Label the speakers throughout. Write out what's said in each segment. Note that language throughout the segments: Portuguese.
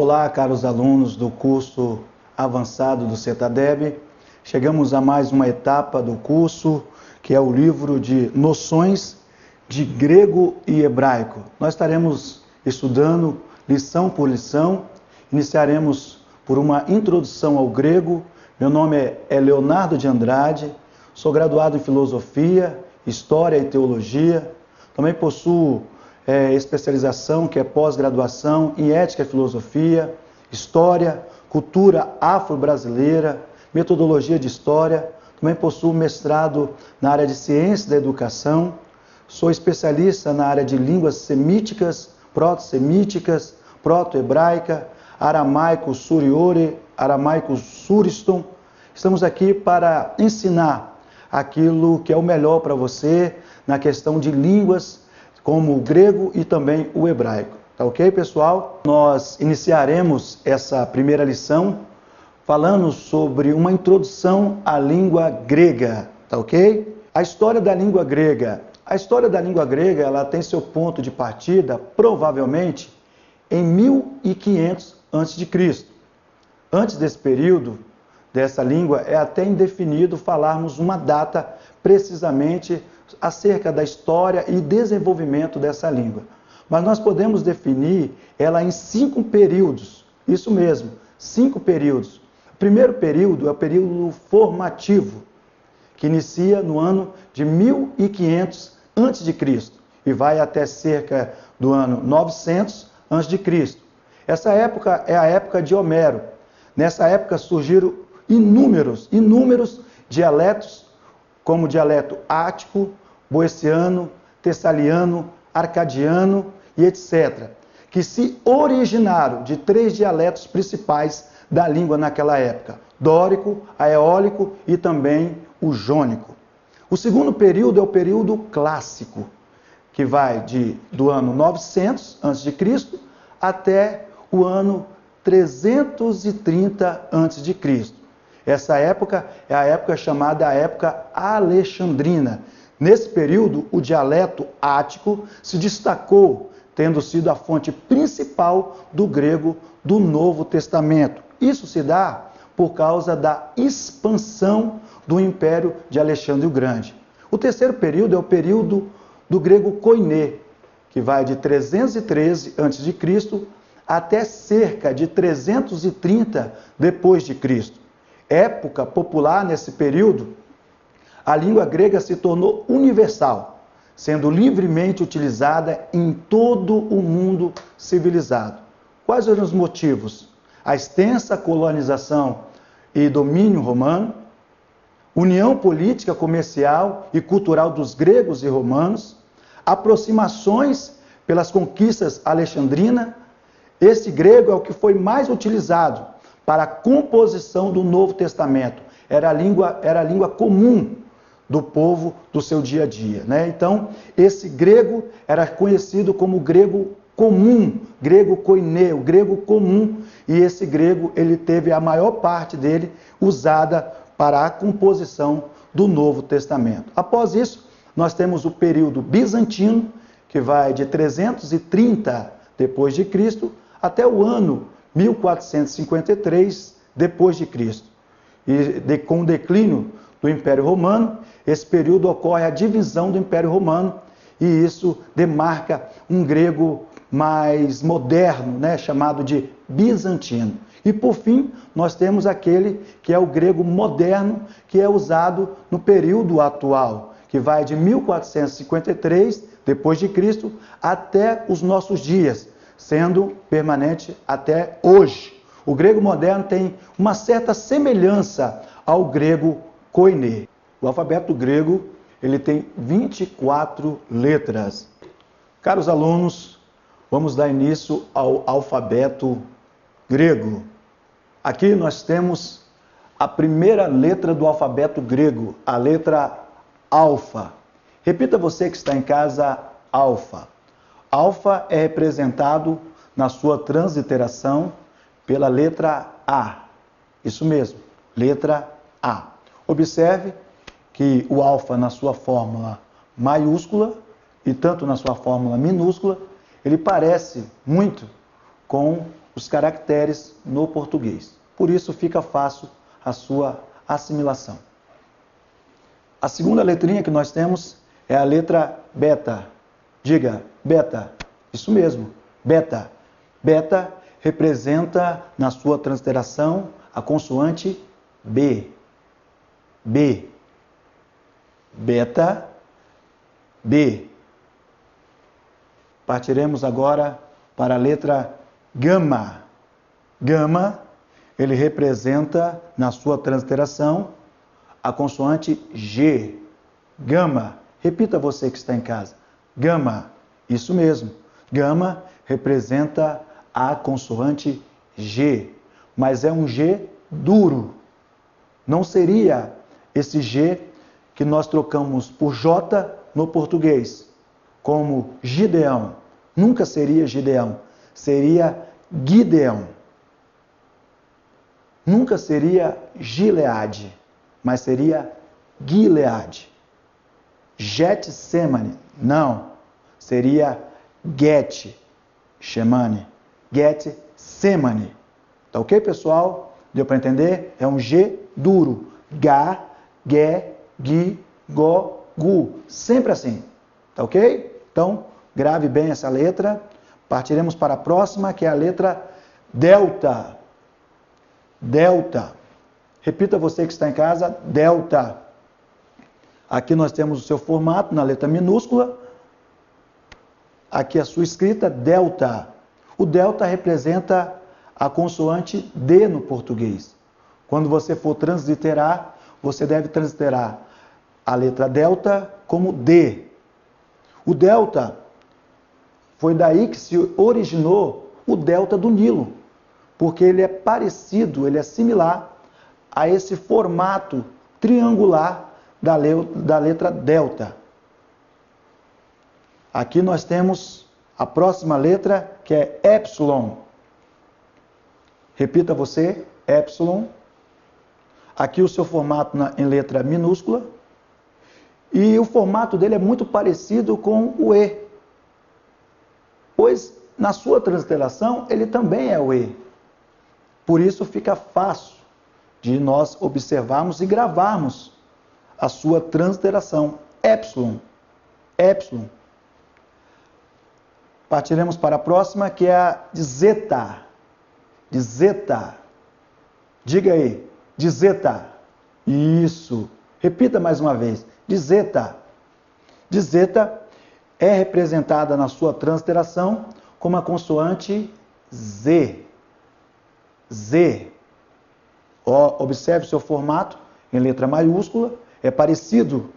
Speaker 1: Olá, caros alunos do curso avançado do CETADEB. Chegamos a mais uma etapa do curso, que é o livro de Noções de Grego e Hebraico. Nós estaremos estudando lição por lição. Iniciaremos por uma introdução ao grego. Meu nome é Leonardo de Andrade, sou graduado em Filosofia, História e Teologia. Também possuo especialização, que é pós-graduação em Ética e Filosofia, História, Cultura Afro-Brasileira, Metodologia de História. Também possuo mestrado na área de Ciência da Educação. Sou especialista na área de línguas semíticas, proto-semíticas, proto-hebraica, aramaico suriore, aramaico suriston. Estamos aqui para ensinar aquilo que é o melhor para você na questão de línguas, como o grego e também o hebraico. Tá ok, pessoal? Nós iniciaremos essa primeira lição falando sobre uma introdução à língua grega. Tá ok? A história da língua grega. A história da língua grega, ela tem seu ponto de partida, provavelmente, em 1500 a.C. Antes desse período, dessa língua, é até indefinido falarmos uma data precisamente acerca da história e desenvolvimento dessa língua. Mas nós podemos definir ela em 5 períodos. Isso mesmo, 5 períodos. O primeiro período é o período formativo, que inicia no ano de 1500 a.C. e vai até cerca do ano 900 a.C. Essa época é a época de Homero. Nessa época surgiram inúmeros dialetos, como o dialeto ático, boeciano, tessaliano, arcadiano e etc., que se originaram de 3 dialetos principais da língua naquela época: dórico, aeólico e também o jônico. O segundo período é o período clássico, que vai do ano 900 a.C. até o ano 330 a.C. Essa época é a época chamada a época alexandrina. Nesse período, o dialeto ático se destacou, tendo sido a fonte principal do grego do Novo Testamento. Isso se dá por causa da expansão do Império de Alexandre o Grande. O terceiro período é o período do grego koiné, que vai de 313 a.C. até cerca de 330 depois de Cristo. Época popular nesse período, a língua grega se tornou universal, sendo livremente utilizada em todo o mundo civilizado. Quais eram os motivos? A extensa colonização e domínio romano, união política, comercial e cultural dos gregos e romanos, aproximações pelas conquistas alexandrinas. Esse grego é o que foi mais utilizado para a composição do Novo Testamento. Era a língua comum do povo do seu dia a dia, né? Então, esse grego era conhecido como grego comum, grego koiné, o grego comum, e esse grego ele teve a maior parte dele usada para a composição do Novo Testamento. Após isso, nós temos o período bizantino, que vai de 330 depois de Cristo até o ano 1453 depois de Cristo. E com o declínio do Império Romano, esse período ocorre a divisão do Império Romano, e isso demarca um grego mais moderno, né, chamado de bizantino. E por fim, nós temos aquele que é o grego moderno, que é usado no período atual, que vai de 1453 depois de Cristo até os nossos dias, sendo permanente até hoje. O grego moderno tem uma certa semelhança ao grego koiné. O alfabeto grego ele tem 24 letras. Caros alunos, vamos dar início ao alfabeto grego. Aqui nós temos a primeira letra do alfabeto grego, a letra alfa. Repita você que está em casa, alfa. Alfa é representado na sua transliteração pela letra A. Isso mesmo, letra A. Observe que o alfa na sua fórmula maiúscula e tanto na sua fórmula minúscula, ele parece muito com os caracteres no português. Por isso fica fácil a sua assimilação. A segunda letrinha que nós temos é a letra beta. Diga, beta. Isso mesmo, beta. Beta representa na sua transliteração a consoante B. B. Beta, B. Partiremos agora para a letra gama. Gama, ele representa na sua transliteração a consoante G. Gama. Repita você que está em casa. Gama. Isso mesmo. Gama representa a consoante G. Mas é um G duro. Não seria esse G que nós trocamos por J no português, como Gideão. Nunca seria Gideão. Seria Gideão. Nunca seria Gileade, mas seria Gileade. Getsemane, não. Seria Getsemane. Getsemane. Tá ok, pessoal? Deu para entender? É um G duro. Ga, Ge, Gi, Go, Gu. Sempre assim. Tá ok? Então, grave bem essa letra. Partiremos para a próxima, que é a letra delta. Delta. Repita você que está em casa, delta. Aqui nós temos o seu formato na letra minúscula. Aqui a sua escrita, delta. O delta representa a consoante D no português. Quando você for transliterar, você deve transliterar a letra delta como D. O delta, foi daí que se originou o delta do Nilo, porque ele é parecido, ele é similar a esse formato triangular da letra delta. Aqui nós temos a próxima letra, que é epsilon. Repita você, epsilon. Aqui o seu formato em letra minúscula. E o formato dele é muito parecido com o E. Pois na sua transliteração ele também é o E. Por isso fica fácil de nós observarmos e gravarmos a sua transliteração. Epsilon. Epsilon. Partiremos para a próxima, que é a de zeta. De zeta. Diga aí. De zeta. Isso. Repita mais uma vez. De zeta. De zeta é representada na sua transliteração como a consoante Z. Z. Observe o seu formato em letra maiúscula. É parecido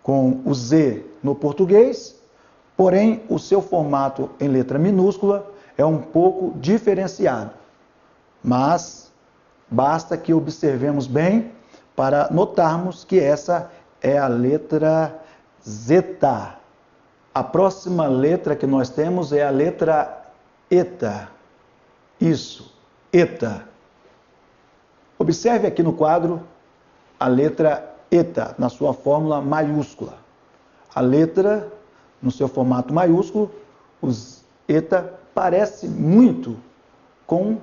Speaker 1: com o Z no português, porém o seu formato em letra minúscula é um pouco diferenciado. Mas basta que observemos bem para notarmos que essa é a letra zeta. A próxima letra que nós temos é a letra eta. Isso, eta. Observe aqui no quadro a letra eta na sua fórmula maiúscula. A letra, no seu formato maiúsculo, os eta parece muito com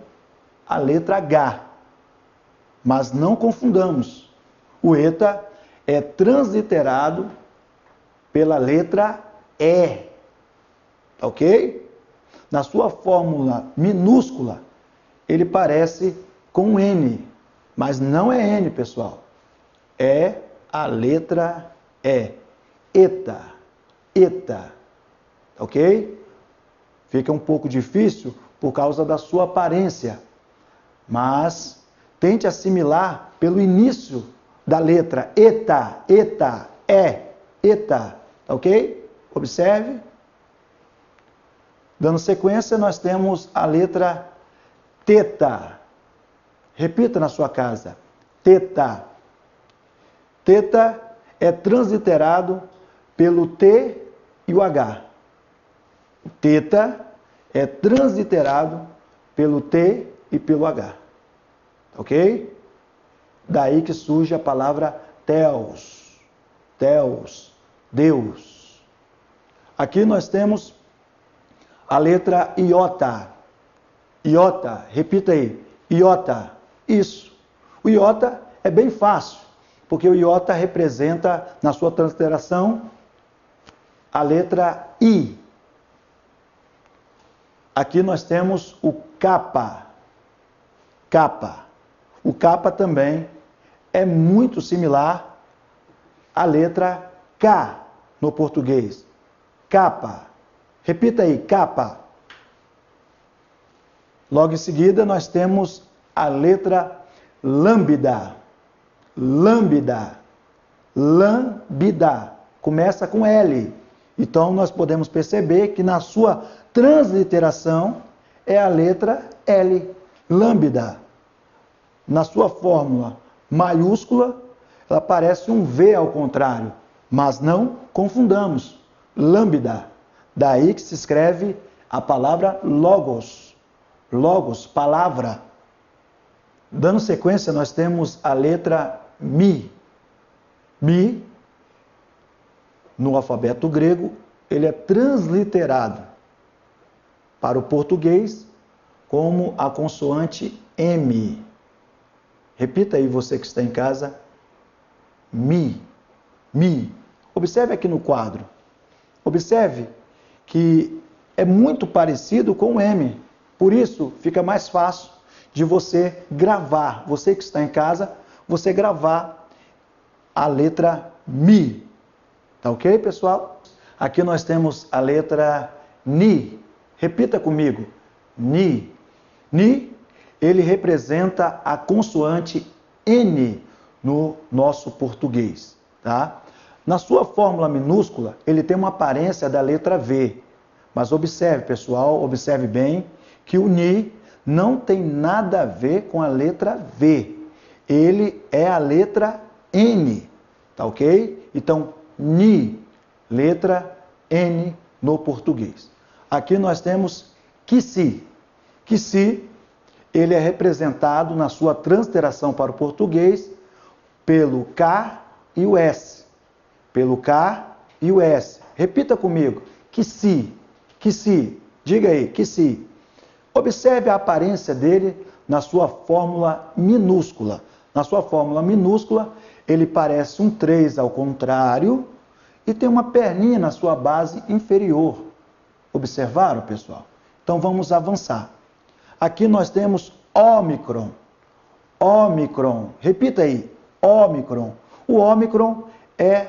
Speaker 1: a letra H. Mas não confundamos. O eta é transliterado pela letra E. Tá ok? Na sua fórmula minúscula, ele parece com N. Mas não é N, pessoal. É a letra E. Eta. Eta. Ok? Fica um pouco difícil por causa da sua aparência. Mas tente assimilar pelo início da letra. Eta. Eta. Eta. Ok? Observe. Dando sequência, nós temos a letra teta. Repita na sua casa. Teta. Teta é transliterado pelo T e o H. Teta é transliterado pelo T e pelo H. Ok? Daí que surge a palavra Theos. Theos. Deus. Aqui nós temos a letra iota. Iota, repita aí. Iota. Isso. O iota é bem fácil, porque o iota representa, na sua transliteração, a letra I. Aqui nós temos o capa. Capa. O capa também é muito similar à letra K no português. Capa. Repita aí, capa. Logo em seguida nós temos a letra lambda. Lambda. Lambda. Começa com L. Então nós podemos perceber que na sua transliteração é a letra L. Lambda. Na sua fórmula maiúscula, ela parece um V ao contrário, mas não confundamos. Lambda. Daí que se escreve a palavra logos. Logos, palavra. Dando sequência, nós temos a letra Mi. Mi, no alfabeto grego, ele é transliterado para o português como a consoante M. Repita aí, você que está em casa. Mi. Mi. Observe aqui no quadro. Observe que é muito parecido com o M. Por isso, fica mais fácil de você gravar. Você que está em casa, você gravar a letra Mi. Tá ok, pessoal? Aqui nós temos a letra Ni. Repita comigo. Ni. Ni, ele representa a consoante N no nosso português, tá? Na sua fórmula minúscula, ele tem uma aparência da letra V. Mas observe, pessoal, observe bem que o Ni não tem nada a ver com a letra V. Ele é a letra N, tá ok? Então, Ni, letra N no português. Aqui nós temos que-se. Que-se, ele é representado na sua transliteração para o português pelo K e o S. Pelo K e o S. Repita comigo. Que-se. Que-se. Diga aí, que-se. Observe a aparência dele na sua fórmula minúscula. Na sua fórmula minúscula, ele parece um 3 ao contrário e tem uma perninha na sua base inferior. Observaram, pessoal? Então vamos avançar. Aqui nós temos Ômicron. Ômicron. Repita aí. Ômicron. O Ômicron é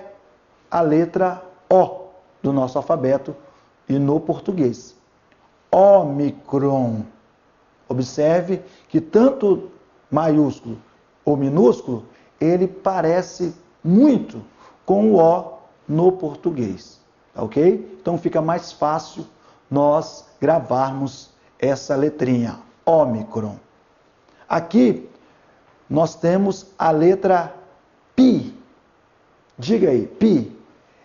Speaker 1: a letra O do nosso alfabeto e no português. Ômicron. Observe que tanto maiúsculo ou minúsculo, ele parece muito com o O no português. Tá ok? Então fica mais fácil nós gravarmos essa letrinha. Ômicron. Aqui nós temos a letra Pi. Diga aí, Pi.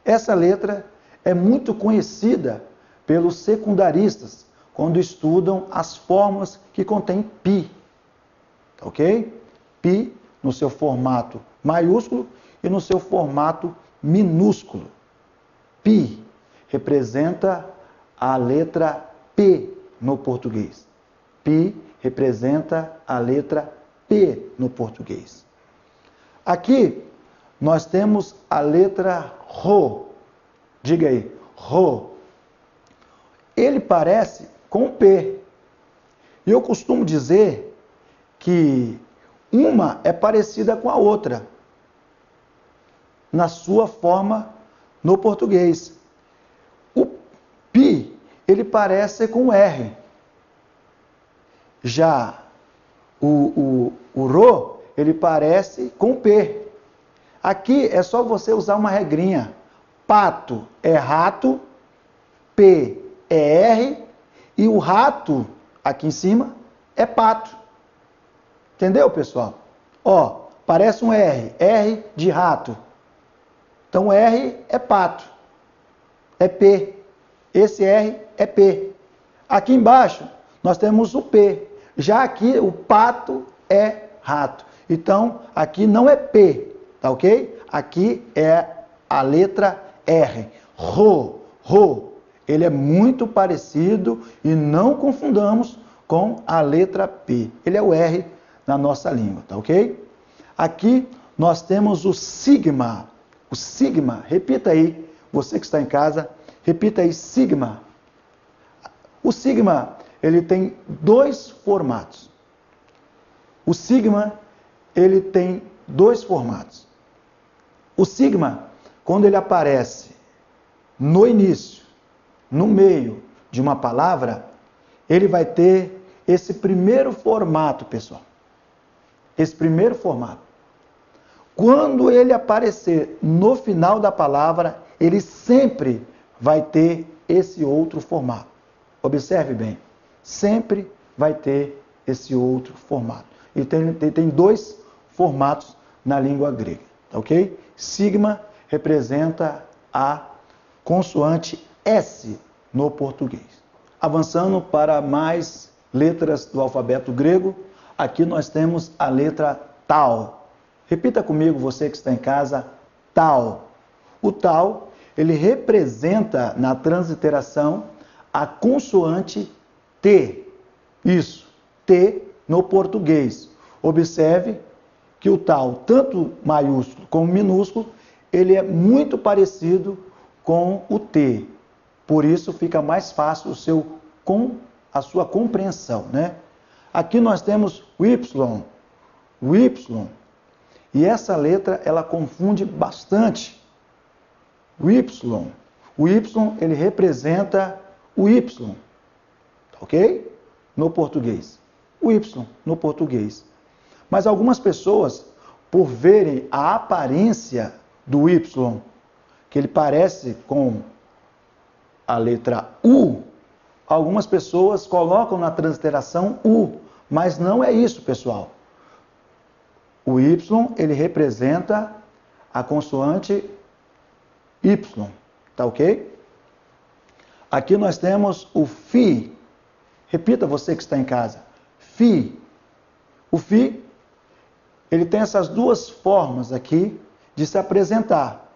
Speaker 1: Essa letra é muito conhecida pelos secundaristas quando estudam as fórmulas que contêm Pi. Tá ok? Pi no seu formato maiúsculo e no seu formato minúsculo. Pi representa a letra P no português. Pi representa a letra P no português. Aqui nós temos a letra Rho. Diga aí, Rho. Ele parece com P. E eu costumo dizer que uma é parecida com a outra na sua forma no português. O Pi, ele parece com R. Já o Rho, ele parece com P. Aqui é só você usar uma regrinha. Pato é rato, P é R, e o rato, aqui em cima, é pato. Entendeu, pessoal? Ó, parece um R, R de rato. Então, R é pato, é P. Esse R é P. Aqui embaixo, nós temos o P. Já aqui, o pato é rato. Então, aqui não é P, tá ok? Aqui é a letra R. Rho, Rho. Ele é muito parecido e não confundamos com a letra P. Ele é o R na nossa língua, tá ok? Aqui nós temos o sigma. O sigma, repita aí, você que está em casa, repita aí, sigma. O sigma, ele tem dois formatos. O sigma, ele tem dois formatos. O sigma, quando ele aparece no início, no meio de uma palavra, ele vai ter esse primeiro formato, pessoal. Esse primeiro formato. Quando ele aparecer no final da palavra, ele sempre vai ter esse outro formato. Observe bem, sempre vai ter esse outro formato. E tem dois formatos na língua grega, tá ok? Sigma representa a consoante S no português. Avançando para mais letras do alfabeto grego, aqui nós temos a letra Tau. Repita comigo, você que está em casa, Tau. O Tau, ele representa na transliteração a consoante T. Isso, T no português. Observe que o Tau, tanto maiúsculo como minúsculo, ele é muito parecido com o T. Por isso fica mais fácil a sua compreensão, né? Aqui nós temos o Y. O Y. E essa letra, ela confunde bastante. O Y. O Y, ele representa o Y. Ok? No português. O Y no português. Mas algumas pessoas, por verem a aparência do Y, que ele parece com a letra U, algumas pessoas colocam na transliteração U, mas não é isso, pessoal. O Y, ele representa a consoante Y, tá ok? Aqui nós temos o Fi. Repita, você que está em casa. Fi. O Fi, ele tem essas duas formas aqui de se apresentar,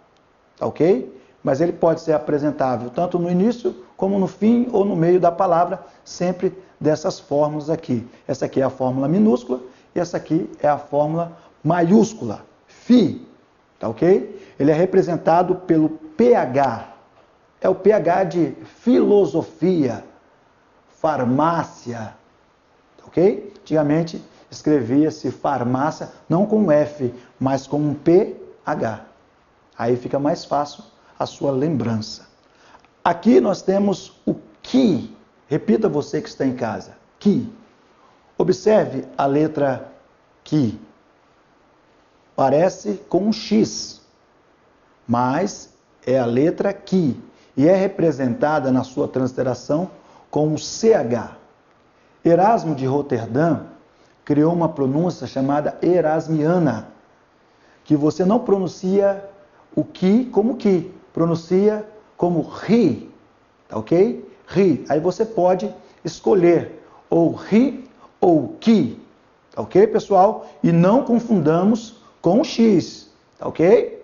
Speaker 1: tá ok? Mas ele pode ser apresentável tanto no início, como no fim ou no meio da palavra, sempre dessas fórmulas aqui. Essa aqui é a fórmula minúscula e essa aqui é a fórmula maiúscula, Fi, tá ok? Ele é representado pelo PH, é o PH de filosofia, farmácia, tá ok? Antigamente escrevia-se farmácia, não com F, mas com um PH. Aí fica mais fácil a sua lembrança. Aqui nós temos o Ki. Repita, você que está em casa. Ki. Observe a letra Ki. Parece com um X, mas é a letra Ki. E é representada na sua transliteração com o CH. Erasmo de Roterdã criou uma pronúncia chamada erasmiana, que você não pronuncia o Ki como Ki, pronuncia como Ri, tá ok? Ri. Aí você pode escolher ou Ri ou Ki, tá ok, pessoal? E não confundamos com o X, tá ok?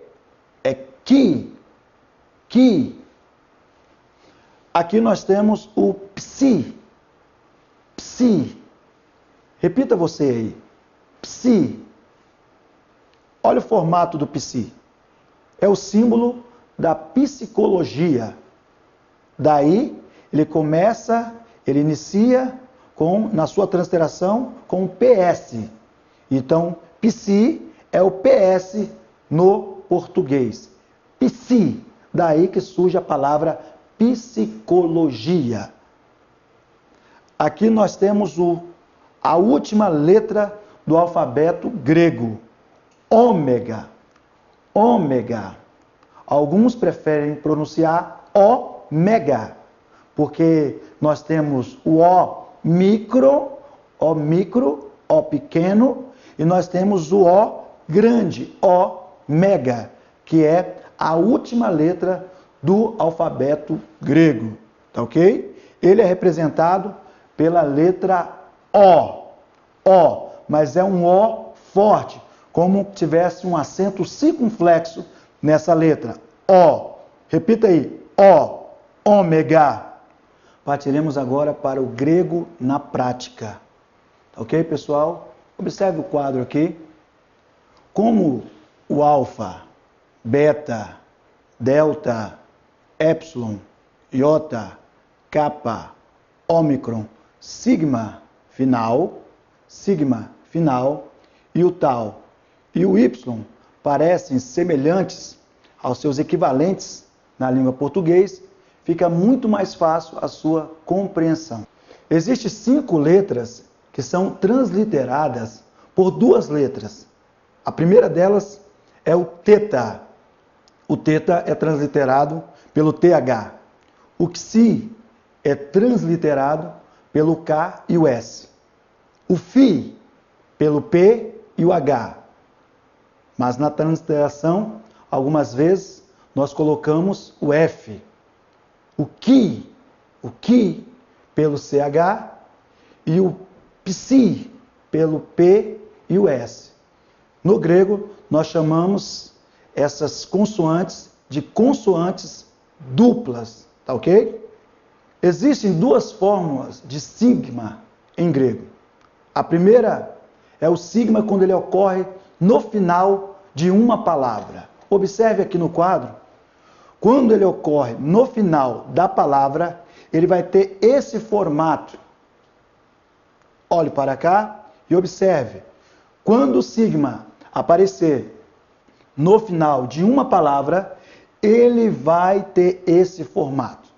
Speaker 1: É Ki, Ki. Aqui nós temos o Psi, Psi. Repita você aí, Psi. Olha o formato do Psi. É o símbolo da psicologia. Daí, ele inicia na sua transliteração com o PS. Então, Psi é o PS no português. Psi, daí que surge a palavra psicologia. Aqui nós temos a última letra do alfabeto grego, ômega. Ômega. Alguns preferem pronunciar ômega, porque nós temos o O micro, O pequeno, e nós temos o O grande, ômega, que é a última letra do alfabeto grego, tá ok? Ele é representado pela letra O, mas é um O forte, como tivesse um acento circunflexo nessa letra, O. Repita aí, O, ômega. partiremos agora para o grego na prática. Ok, pessoal? Observe o quadro aqui. Como o alfa, beta, delta, epsilon, iota, kappa, ômicron, sigma final e o tal e o y parecem semelhantes aos seus equivalentes na língua portuguesa, fica muito mais fácil a sua compreensão. Existem 5 letras que são transliteradas por 2 letras. A primeira delas é o θ. O θ é transliterado pelo TH. O xi é transliterado pelo K e o S. O φ pelo P e o H. Mas na transliteração, algumas vezes, nós colocamos o F. O ki pelo CH e o psi pelo P e o S. No grego, nós chamamos essas consoantes de consoantes duplas, tá ok? Existem 2 fórmulas de sigma em grego. A primeira é o sigma quando ele ocorre no final de uma palavra. Observe aqui no quadro. Quando ele ocorre no final da palavra, ele vai ter esse formato. Olhe para cá e observe. Quando o sigma aparecer no final de uma palavra, ele vai ter esse formato.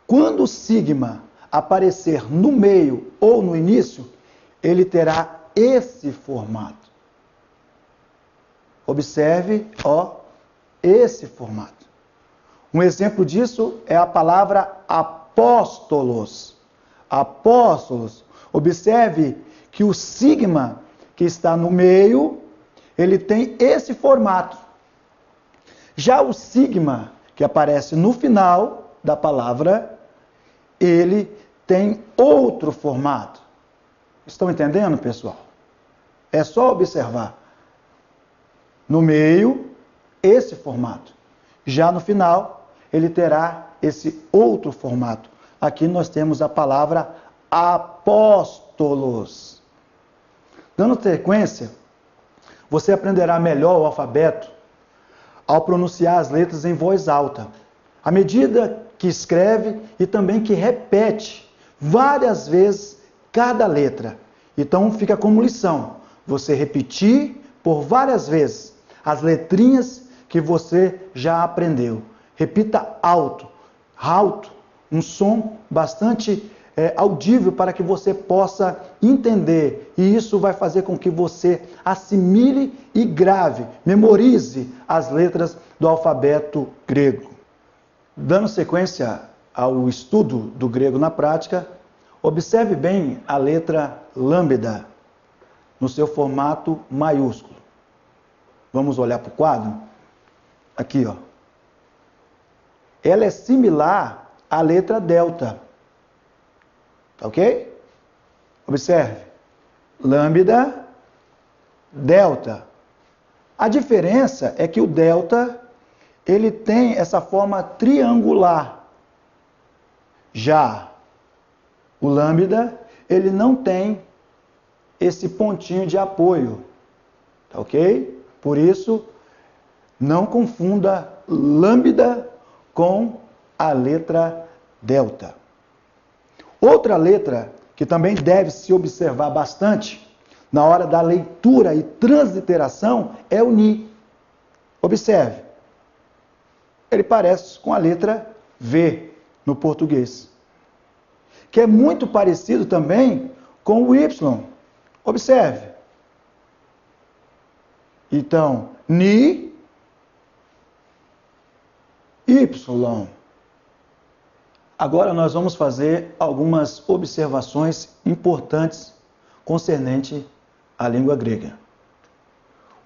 Speaker 1: Quando o sigma aparecer no meio ou no início, ele terá esse formato. Observe, esse formato. Um exemplo disso é a palavra apóstolos. Apóstolos. Observe que o sigma que está no meio, ele tem esse formato. Já o sigma que aparece no final da palavra, ele tem outro formato. Estão entendendo, pessoal? É só observar. No meio, esse formato. Já no final, ele terá esse outro formato. Aqui nós temos a palavra apóstolos. Dando sequência, você aprenderá melhor o alfabeto ao pronunciar as letras em voz alta. À medida que escreve e também que repete várias vezes cada letra. Então fica como lição você repetir por várias vezes as letrinhas que você já aprendeu. Repita alto, um som bastante audível para que você possa entender. E isso vai fazer com que você assimile e grave, memorize as letras do alfabeto grego. Dando sequência ao estudo do grego na prática, observe bem a letra lambda no seu formato maiúsculo. Vamos olhar para o quadro? Aqui, Ela é similar à letra delta. Tá ok? Observe. Lambda, delta. A diferença é que o delta, ele tem essa forma triangular. Já o lambda, ele não tem esse pontinho de apoio. Tá ok? Por isso, não confunda lambda com a letra delta. Outra letra que também deve se observar bastante na hora da leitura e transliteração é o ni. Observe. Ele parece com a letra V no português, que é muito parecido também com o Y. Observe. Então, ni, Y. Agora nós vamos fazer algumas observações importantes concernente à língua grega.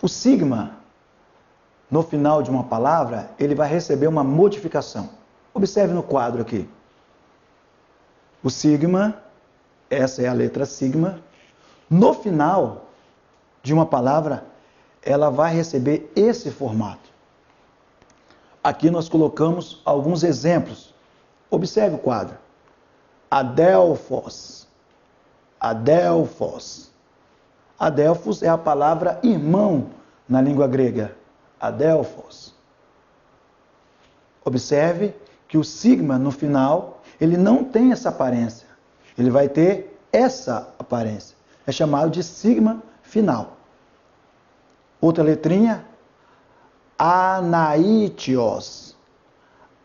Speaker 1: O sigma, no final de uma palavra, ele vai receber uma modificação. Observe no quadro aqui. O sigma, essa é a letra sigma, no final de uma palavra, ela vai receber esse formato. Aqui nós colocamos alguns exemplos. Observe o quadro. Adelphos. Adelphos. Adelphos é a palavra irmão na língua grega. Adelphos. Observe que o sigma no final, ele não tem essa aparência. Ele vai ter essa aparência. É chamado de sigma final. Outra letrinha, anaitios.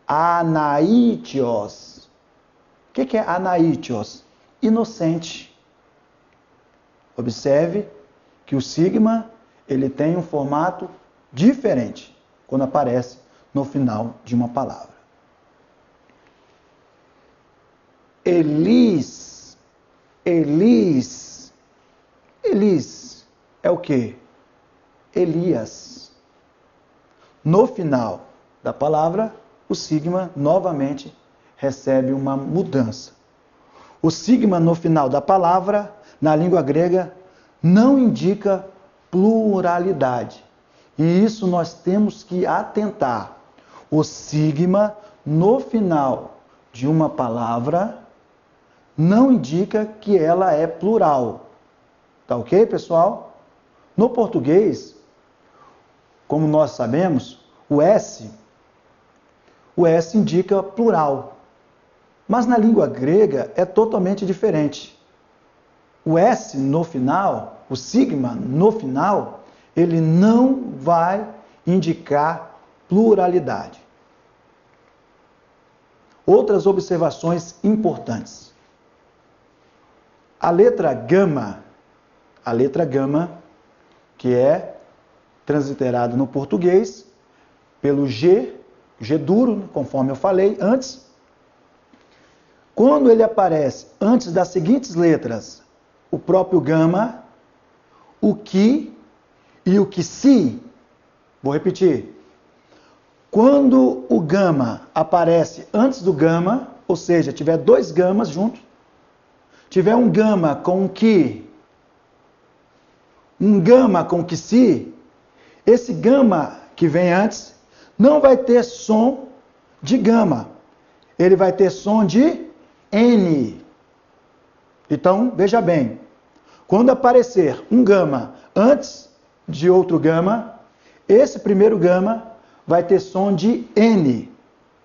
Speaker 1: Anaitios. O que é anaitios? Inocente. Observe que o sigma, ele tem um formato diferente quando aparece no final de uma palavra. Elis. Elis. Elis é o quê? Elias. No final da palavra, o sigma novamente recebe uma mudança. O sigma no final da palavra, na língua grega, não indica pluralidade. E isso nós temos que atentar. O sigma no final de uma palavra não indica que ela é plural. Tá ok, pessoal? No português, como nós sabemos, o S indica plural. Mas na língua grega é totalmente diferente. O S no final, o sigma no final, ele não vai indicar pluralidade. Outras observações importantes. A letra gama, que é transliterada no português pelo G duro, conforme eu falei antes. Quando ele aparece antes das seguintes letras, o próprio gama, o que e o que se, vou repetir. Quando o gama aparece antes do gama, ou seja, tiver dois gamas juntos, tiver um gama com o que, um gama com o que se, esse gama que vem antes não vai ter som de gama, ele vai ter som de N. Então, veja bem, quando aparecer um gama antes de outro gama, esse primeiro gama vai ter som de N.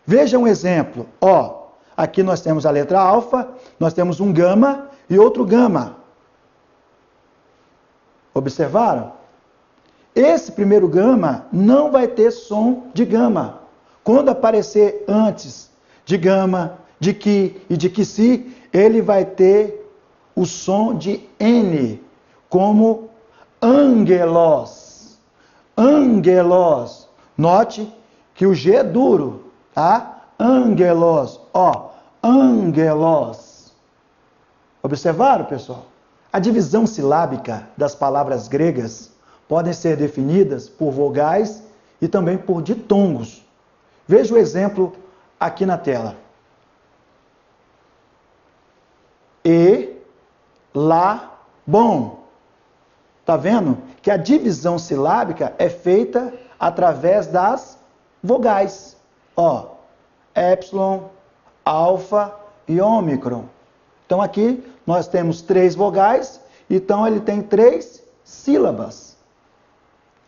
Speaker 1: Veja um exemplo. Ó, aqui nós temos a letra alfa, nós temos um gama e outro gama. Observaram? Esse primeiro gama não vai ter som de gama. Quando aparecer antes de gama, de que e de que se, ele vai ter o som de N, como angelos. Angelos. Note que o G é duro, tá? Angelos. Ó, angelos. Observaram, pessoal? A divisão silábica das palavras gregas podem ser definidas por vogais e também por ditongos. Veja o exemplo aqui na tela. E, lá, bom. Tá vendo que a divisão silábica é feita através das vogais. Ó, épsilon, alfa e ômicron. Então aqui nós temos 3 vogais, então ele tem 3 sílabas.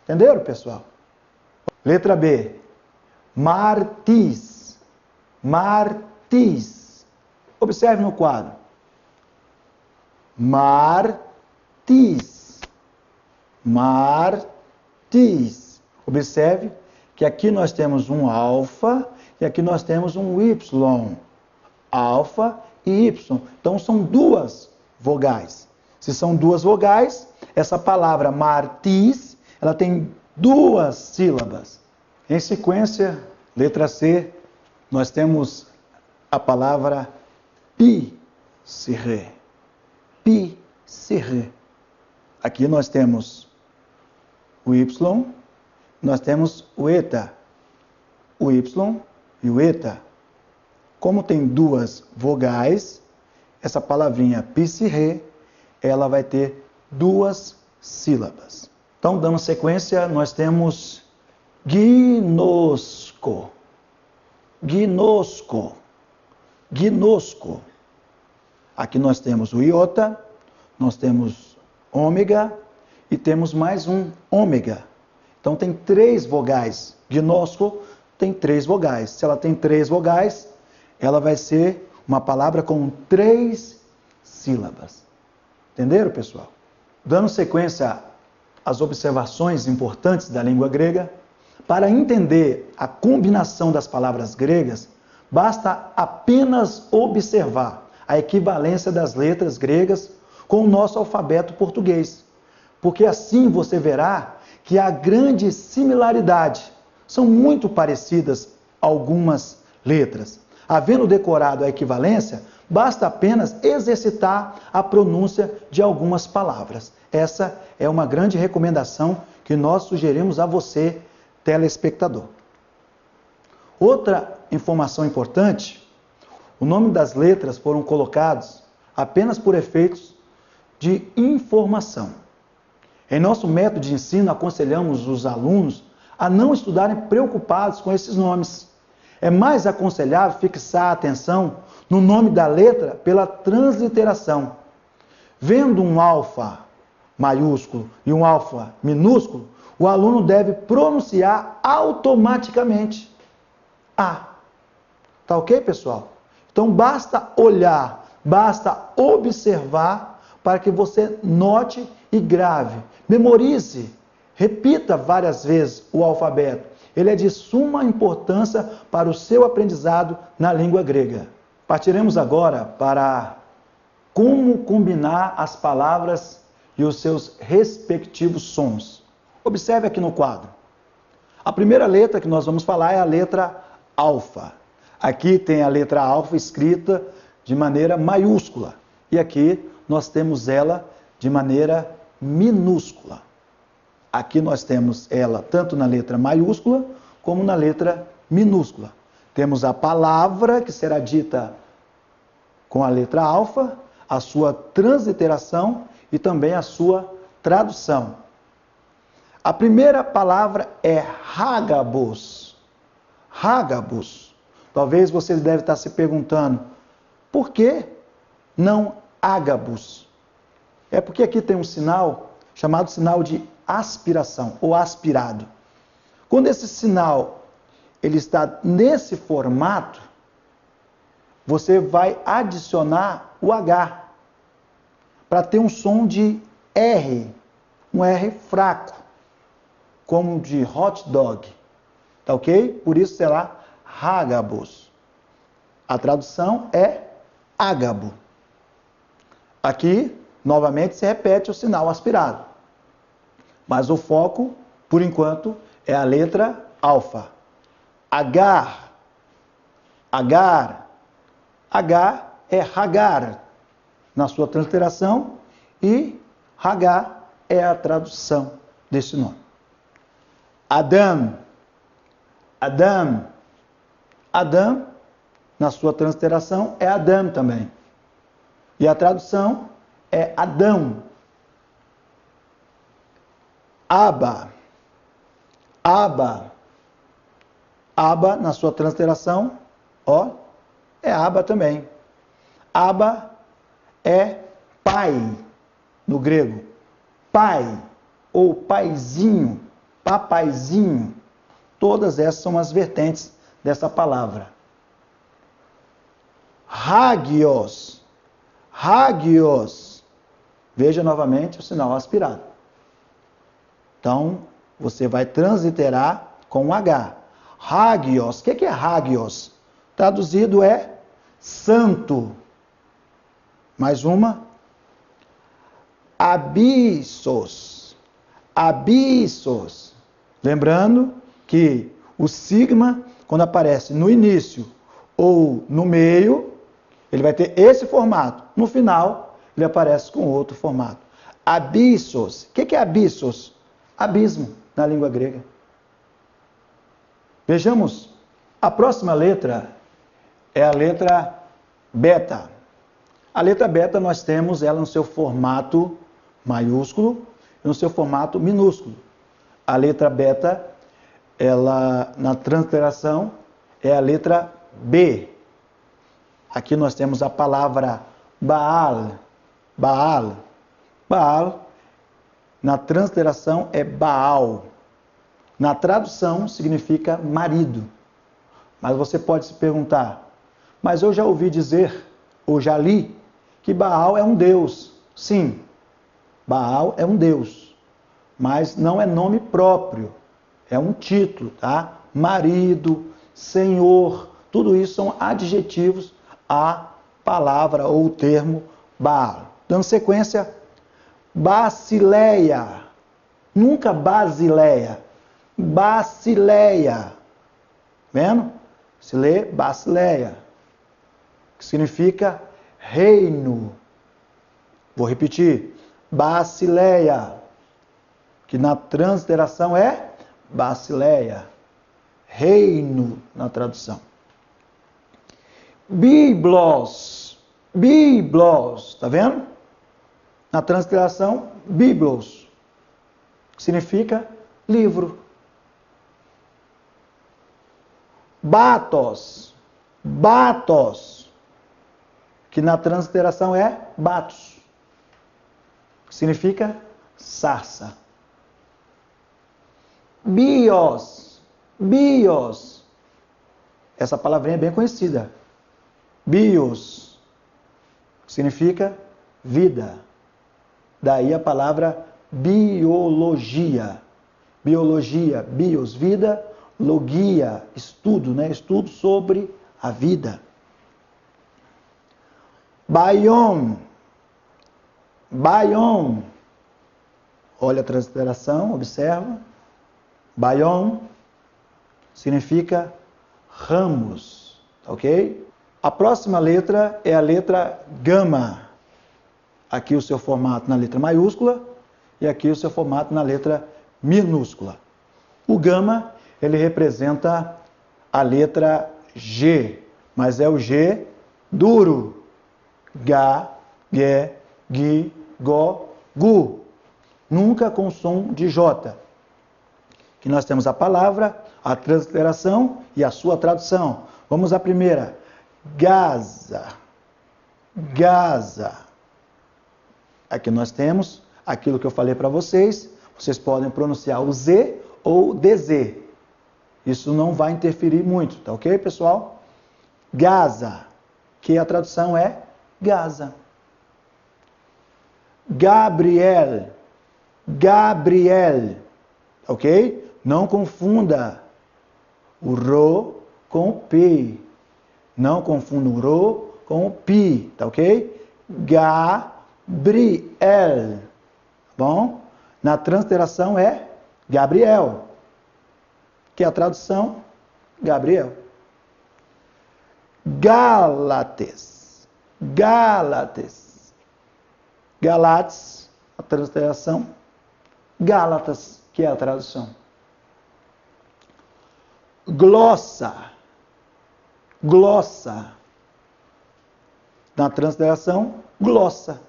Speaker 1: Entenderam, pessoal? Letra B. Martis. Martis. Observe no quadro. Martis. Martis. Observe que aqui nós temos um alfa e aqui nós temos um y. Alfa e y. Então são 2 vogais. Se são 2 vogais, essa palavra martis, ela tem 2 sílabas. Em sequência, letra C, nós temos a palavra piscire. Piscire. Aqui nós temos o y, nós temos o eta. O y e o eta. Como tem 2 vogais, essa palavrinha piscire, ela vai ter 2 sílabas. Então, dando sequência, nós temos gnosco. Gnosco. Gnosco. Aqui nós temos o iota, nós temos ômega e temos mais um ômega. Então tem 3 vogais. Gnóstico tem 3 vogais. Se ela tem 3 vogais, ela vai ser uma palavra com 3 sílabas. Entenderam, pessoal? Dando sequência às observações importantes da língua grega, para entender a combinação das palavras gregas, basta apenas observar a equivalência das letras gregas com o nosso alfabeto português, porque assim você verá que há grande similaridade. São muito parecidas algumas letras. Havendo decorado a equivalência, basta apenas exercitar a pronúncia de algumas palavras. Essa é uma grande recomendação que nós sugerimos a você, telespectador. Outra informação importante: o nome das letras foram colocados apenas por efeitos de informação. Em nosso método de ensino, aconselhamos os alunos a não estudarem preocupados com esses nomes. É mais aconselhável fixar a atenção no nome da letra pela transliteração. Vendo um alfa maiúsculo e um alfa minúsculo, o aluno deve pronunciar automaticamente A. Tá ok, pessoal? Então basta olhar, basta observar para que você note e grave. Memorize, repita várias vezes o alfabeto. Ele é de suma importância para o seu aprendizado na língua grega. Partiremos agora para como combinar as palavras e os seus respectivos sons. Observe aqui no quadro. A primeira letra que nós vamos falar é a letra alfa. Aqui tem a letra alfa escrita de maneira maiúscula. E aqui nós temos ela de maneira minúscula. Aqui nós temos ela tanto na letra maiúscula como na letra minúscula. Temos a palavra que será dita com a letra alfa, a sua transliteração e também a sua tradução. A primeira palavra é Hagabus. Hagabus. Talvez você deve estar se perguntando, por que não Agabus? É porque aqui tem um sinal chamado sinal de aspiração ou aspirado. Quando esse sinal ele está nesse formato, você vai adicionar o H para ter um som de R, um R fraco, como de hot dog. Tá ok? Por isso será Hagabus. A tradução é ágabo. Aqui, novamente, se repete o sinal aspirado. Mas o foco, por enquanto, é a letra alfa. Agar. Agar. Agar é Hagar, na sua transliteração, e Hagar é a tradução desse nome. Adam. Adam. Adam, na sua transliteração, é Adam também. E a tradução é Adão. Aba. Aba. Aba, na sua transliteração, ó, é Aba também. Aba é pai, no grego. Pai, ou paizinho, papaizinho. Todas essas são as vertentes dessa palavra. Hagios. Hagios. Veja novamente o sinal aspirado. Então, você vai transliterar com H. Hagios. O que é Hagios? Traduzido é santo. Mais uma. Abissos. Abissos. Lembrando que o sigma, quando aparece no início ou no meio, ele vai ter esse formato. No final, ele aparece com outro formato. Abissos. O que é abissos? Abismo, na língua grega. Vejamos, a próxima letra é a letra beta. A letra beta nós temos ela no seu formato maiúsculo e no seu formato minúsculo. A letra beta, ela na transliteração é a letra B. Aqui nós temos a palavra Baal. Baal. Baal, na transliteração, é Baal. Na tradução, significa marido. Mas você pode se perguntar, mas eu já ouvi dizer, ou já li, que Baal é um deus. Sim, Baal é um deus, mas não é nome próprio, é um título, tá? Marido, senhor, tudo isso são adjetivos à palavra ou termo Baal. Dando sequência, Basileia, nunca Basileia, Basileia, vendo? Se lê Basileia, que significa reino. Vou repetir, Basileia, que na transliteração é Basileia, reino na tradução. Biblos, Biblos, tá vendo? Na transliteração, Biblos, que significa livro. Batos, Batos, que na transliteração é Batos, que significa sarça. Bios, Bios, essa palavrinha é bem conhecida. Bios, que significa vida. Daí a palavra biologia. Biologia, bios, vida, logia, estudo, né? Estudo sobre a vida. Baion, Baion, olha a transliteração, observa. Baion significa ramos, ok? A próxima letra é a letra gama. Aqui o seu formato na letra maiúscula e aqui o seu formato na letra minúscula. O gama, ele representa a letra G, mas é o G duro. Ga, Ge, Gi, Go, Gu. Nunca com som de J. Que nós temos a palavra, a transliteração e a sua tradução. Vamos à primeira. Gaza. Gaza. Aqui nós temos aquilo que eu falei para vocês. Vocês podem pronunciar o Z ou DZ. Isso não vai interferir muito, tá ok, pessoal? Gaza, que a tradução é Gaza. Gabriel, Gabriel, ok? Não confunda o Ro com o P. Não confunda o Ro com o Pi, tá ok? Gabriel, bom? Na transliteração é Gabriel, que a tradução, Gabriel. Gálates, Gálates, Galates, a transliteração, Gálatas, que é a tradução. Glossa, glossa, na transliteração, glossa.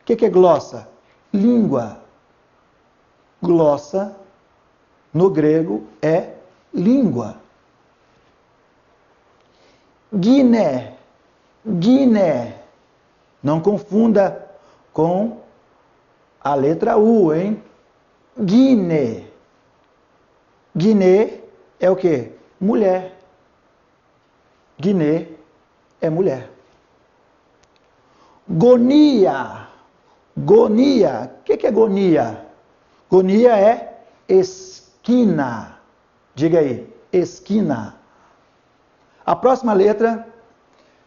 Speaker 1: O que é glossa? Língua. Glossa, no grego, é língua. Guiné, Guiné. Não confunda com a letra U, hein? Guiné. Guiné é o quê? Mulher. Guiné é mulher. Gonia. Gonia. O que é gonia? Gonia é esquina. Diga aí, esquina. A próxima letra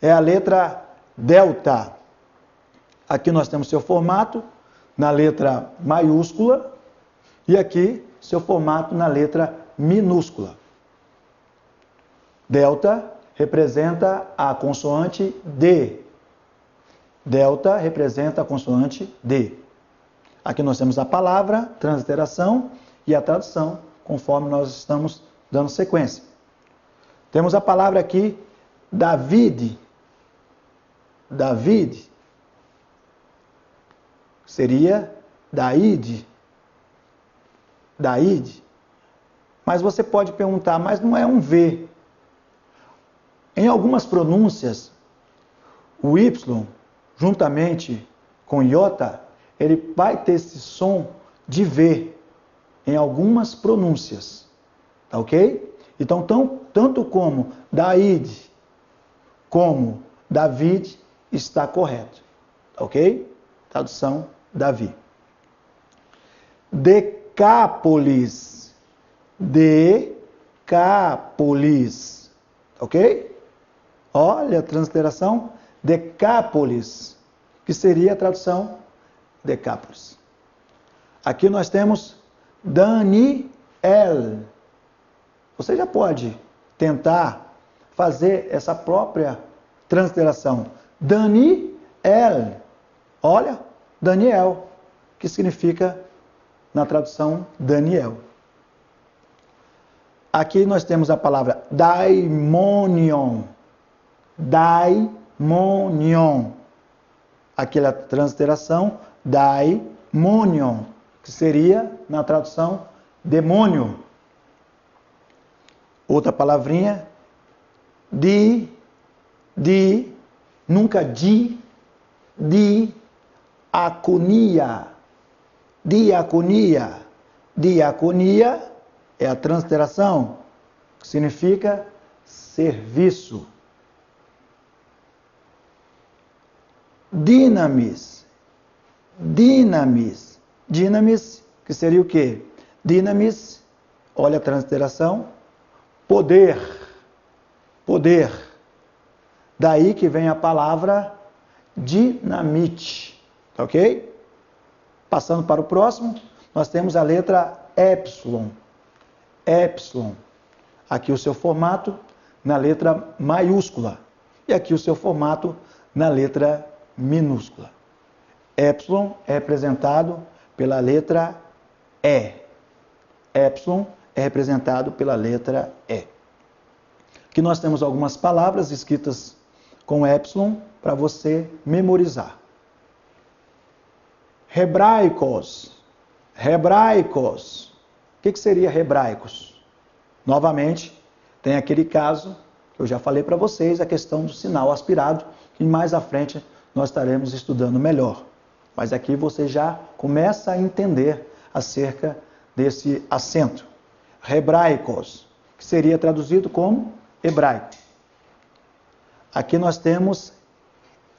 Speaker 1: é a letra delta. Aqui nós temos seu formato na letra maiúscula e aqui seu formato na letra minúscula. Delta representa a consoante D. Delta representa a consoante D. Aqui nós temos a palavra, transliteração e a tradução, conforme nós estamos dando sequência. Temos a palavra aqui, David. David seria Daide. Daide. Mas você pode perguntar, mas não é um V. Em algumas pronúncias, O Y, juntamente com iota, ele vai ter esse som de V em algumas pronúncias. Tá ok? Então, tanto como Daid como David está correto. Tá ok? Tradução Davi. Decápolis. Decápolis. Ok? Olha a transliteração. Decápolis. Que seria a tradução Decápolis. Aqui nós temos Daniel. Você já pode tentar fazer essa própria transliteração. Daniel. Olha, Daniel, que significa, na tradução, Daniel. Aqui nós temos a palavra daimonion. Daimonion. Aquela transliteração, daimonion, que seria, na tradução, demônio. Outra palavrinha, nunca diaconia. Diaconia. Diaconia é a transliteração, que significa serviço. Dinamis. Dinamis. Dinamis, que seria o quê? Dinamis, olha a transliteração, poder. Poder. Daí que vem a palavra dinamite. Tá ok? Passando para o próximo, nós temos a letra epsilon. Epsilon. Aqui o seu formato na letra maiúscula. E aqui o seu formato na letra minúscula. Epsilon é representado pela letra E. Epsilon é representado pela letra E. Aqui nós temos algumas palavras escritas com epsilon para você memorizar. Hebraicos. Hebraicos. O que seria hebraicos? Novamente, tem aquele caso que eu já falei para vocês, a questão do sinal aspirado, que mais à frente nós estaremos estudando melhor. Mas aqui você já começa a entender acerca desse acento. Hebraicos, que seria traduzido como hebraico. Aqui nós temos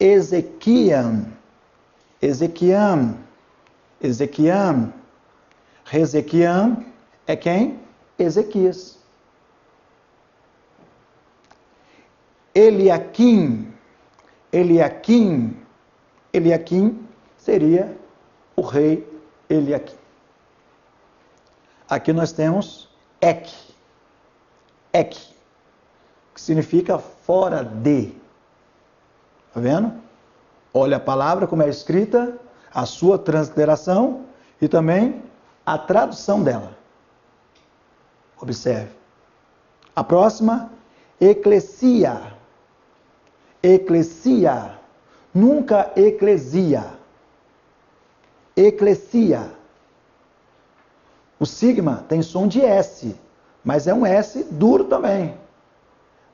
Speaker 1: Ezequiam. Ezequiam. Ezequiam. Rezequiam é quem? Ezequias. Eliaquim. Eliaquim. Eliaquim seria o rei Eliaquim. Aqui nós temos Ek. Ek, que significa fora de. Tá vendo? Olha a palavra como é escrita, a sua transliteração e também a tradução dela. Observe. A próxima, eclesia. Eclesia. Nunca eclesia. Eclesia. O sigma tem som de S, mas é um S duro também.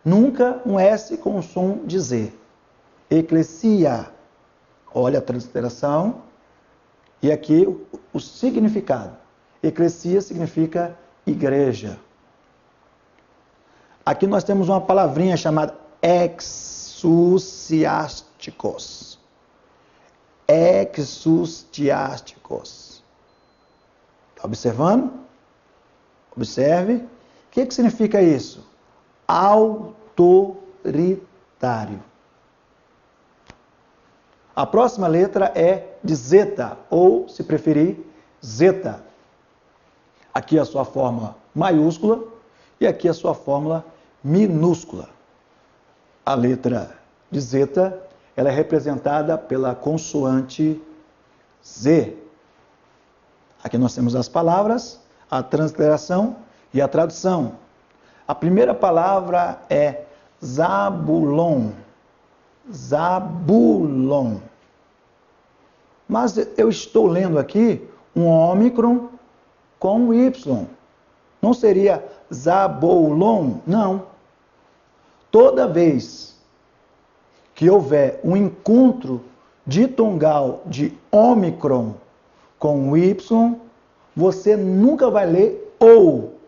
Speaker 1: Nunca um S com som de Z. Eclesia. Olha a transliteração. E aqui o significado. Eclesia significa igreja. Aqui nós temos uma palavrinha chamada exusiásticos. Exusiásticos. Está observando? Observe. O que significa isso? Autoritário. A próxima letra é de zeta, ou, se preferir, zeta. Aqui a sua fórmula maiúscula e aqui a sua fórmula minúscula. A letra de zeta, ela é representada pela consoante Z. Aqui nós temos as palavras, a transliteração e a tradução. A primeira palavra é Zabulon. Zabulon. Mas eu estou lendo aqui um ômicron com um Y. Não seria Zabulon? Não. Toda vez que houver um encontro ditongal de ômicron com o Y, você nunca vai ler ou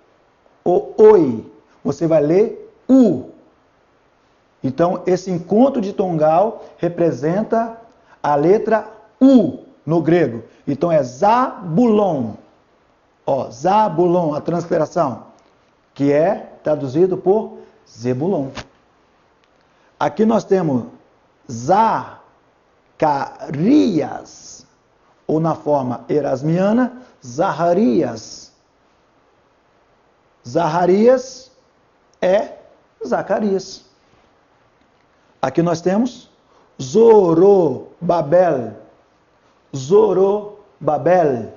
Speaker 1: oi. Você vai ler u. Então, esse encontro ditongal representa a letra u no grego. Então, é Zabulon. Ó, Zabulon, a transliteração, que é traduzido por Zebulon. Aqui nós temos Zacarias, ou na forma erasmiana, Zacarias. Zacarias é Zacarias. Aqui nós temos Zorobabel. Zorobabel,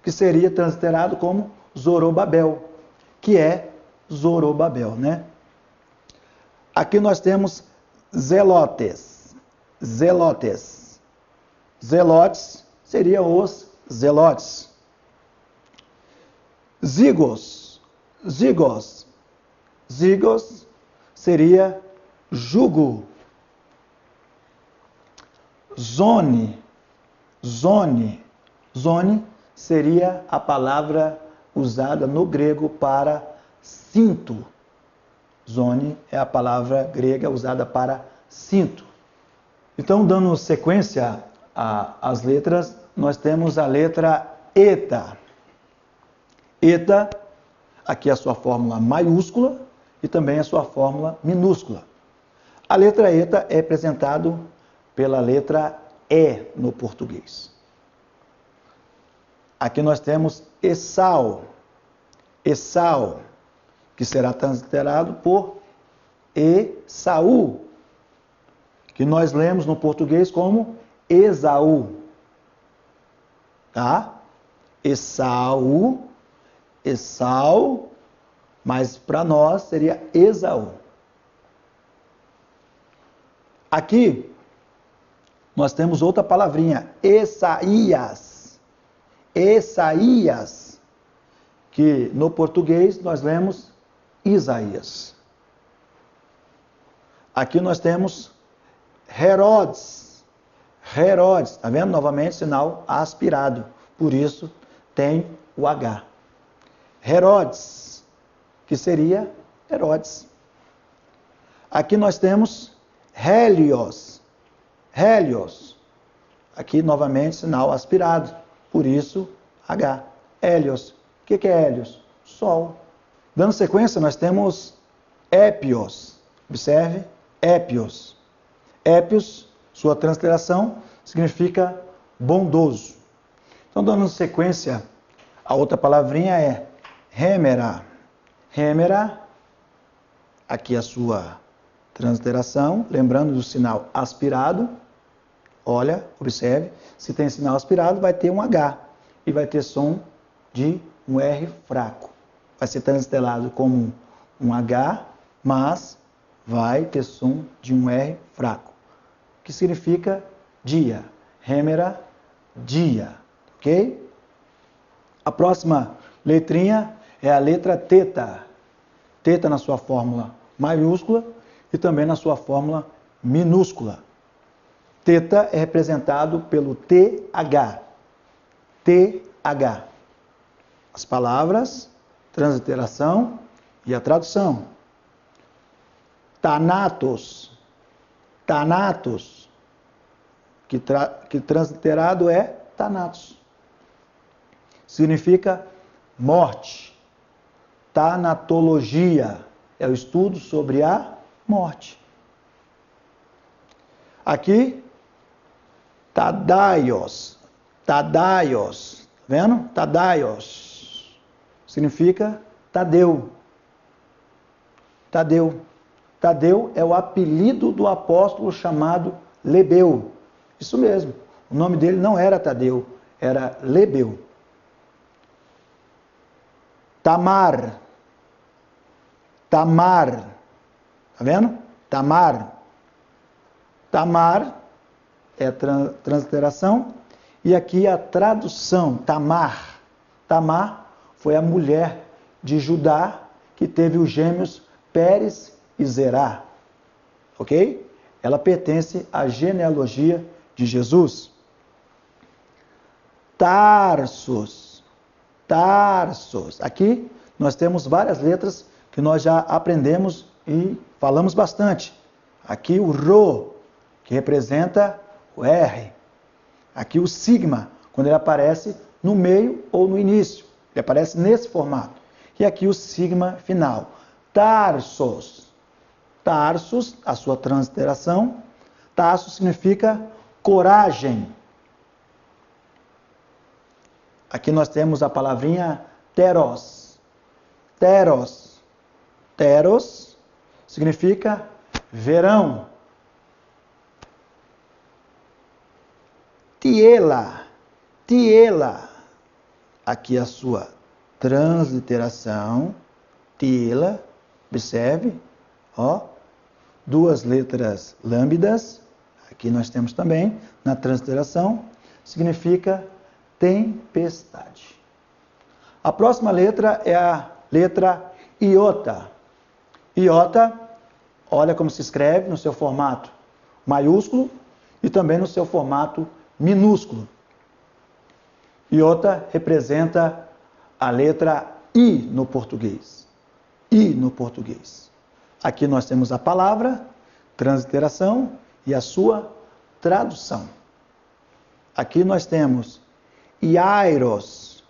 Speaker 1: que seria transliterado como Zorobabel, que é Zorobabel, né? Aqui nós temos zelotes. Zelotes. Zelotes seriam os zelotes. Zigos. Zigos. Zigos seria jugo. Zone. Zone. Zone seria a palavra usada no grego para cinto. Zone é a palavra grega usada para cinto. Então, dando sequência às letras, nós temos a letra eta. Eta, aqui a sua fórmula maiúscula e também a sua fórmula minúscula. A letra eta é representada pela letra E no português. Aqui nós temos Esau. Esau, que será transliterado por Esaú, que nós lemos no português como Esaú. Tá? Esaú, Esau, mas para nós seria Esaú. Aqui nós temos outra palavrinha, Esaías. Esaías, que no português nós lemos Isaías. Aqui nós temos Herodes. Herodes, tá vendo? Novamente sinal aspirado, por isso tem o H. Herodes, que seria Herodes. Aqui nós temos Hélios. Hélios, aqui novamente sinal aspirado, por isso H. Hélios. O que é Hélios? Sol. Dando sequência, nós temos Épios. Observe, Épios. Épios, sua transliteração, significa bondoso. Então, dando sequência, a outra palavrinha é Hêmera. Hêmera, aqui a sua transliteração, lembrando do sinal aspirado. Olha, observe, se tem sinal aspirado, vai ter um H e vai ter som de um R fraco. Vai ser transliterado como um H, mas vai ter som de um R fraco, que significa dia. Hêmera, dia. Ok? A próxima letrinha é a letra teta. Teta na sua fórmula maiúscula e também na sua fórmula minúscula. Teta é representado pelo TH. TH. As palavras, transliteração e a tradução. Thanatos. Thanatos. Que transliterado é Thanatos. Significa morte. Tanatologia é o estudo sobre a morte. Aqui, Tadaios. Tadaios. Tá vendo? Tadaios. Significa Tadeu. Tadeu. Tadeu é o apelido do apóstolo chamado Lebeu. Isso mesmo. O nome dele não era Tadeu, era Lebeu. Tamar. Tamar. Tá vendo? Tamar. Tamar é a transliteração e aqui a tradução, Tamar. Tamar foi a mulher de Judá que teve os gêmeos Pérez e Zerá. Ok? ela pertence à genealogia de Jesus. Tarsus. Tarsus. Aqui nós temos várias letras que nós já aprendemos e falamos bastante. Aqui o Rho, que representa o R. Aqui o sigma, quando ele aparece no meio ou no início. Ele aparece nesse formato. E aqui o sigma final. Tarsos. Tarsus, a sua transliteração. Tarsus significa coragem. Aqui nós temos a palavrinha teros. Teros. Teros significa verão. Tiela. Tiela. Aqui a sua transliteração. Tiela. Observe. Ó. Duas letras lâmbidas. Aqui nós temos também na transliteração. Significa tempestade. A próxima letra é a letra iota. Iota, olha como se escreve no seu formato maiúsculo e também no seu formato minúsculo. Iota representa a letra I no português. I no português. Aqui nós temos a palavra, transliteração e a sua tradução. Aqui nós temos Iairos.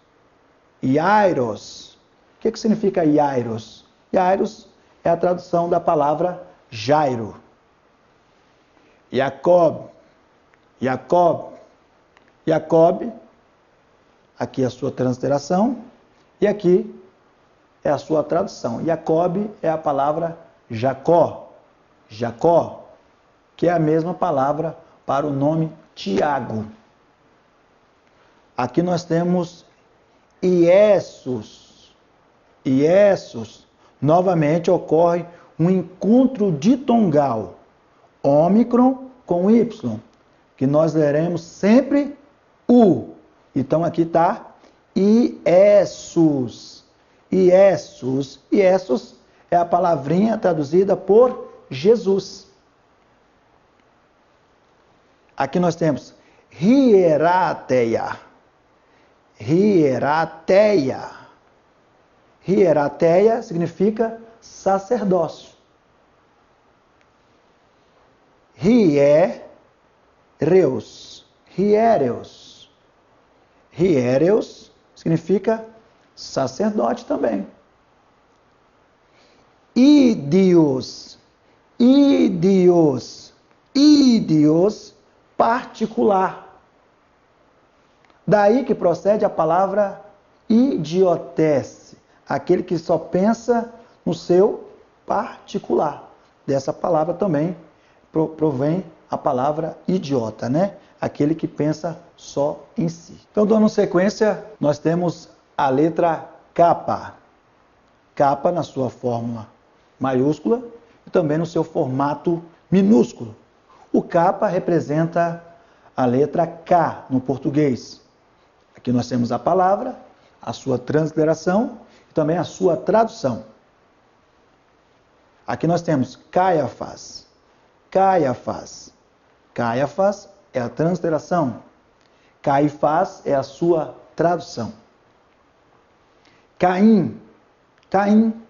Speaker 1: Iairos. O que significa Iairos? Iairos é a tradução da palavra Jairo. Jacob. Jacob. Jacob. Aqui é a sua transliteração. E aqui é a sua tradução. Jacob é a palavra Jacó. Jacó. Que é a mesma palavra para o nome Tiago. Aqui nós temos Iessos. Iessos. Novamente ocorre um encontro ditongal. Ômicron com Y. Que nós leremos sempre U. Então aqui está Iessos. Iessos. Iessos é a palavrinha traduzida por Jesus. Aqui nós temos hierateia. Hierateia. Hierateia significa sacerdócio. Hiereus. Hiereus. Hiereus significa sacerdote também. Idios. Idios. Idios particular. Daí que procede a palavra idiotesse, aquele que só pensa no seu particular. Dessa palavra também provém a palavra idiota, né? Aquele que pensa só em si. Então, dando sequência, nós temos a letra K. K na sua fórmula maiúscula e também no seu formato minúsculo. O K representa a letra K no português. Aqui nós temos a palavra, a sua transliteração e também a sua tradução. Aqui nós temos Caiafás. Caiafás. Caiafás é a transliteração. Caifás é a sua tradução. Caim. Caim.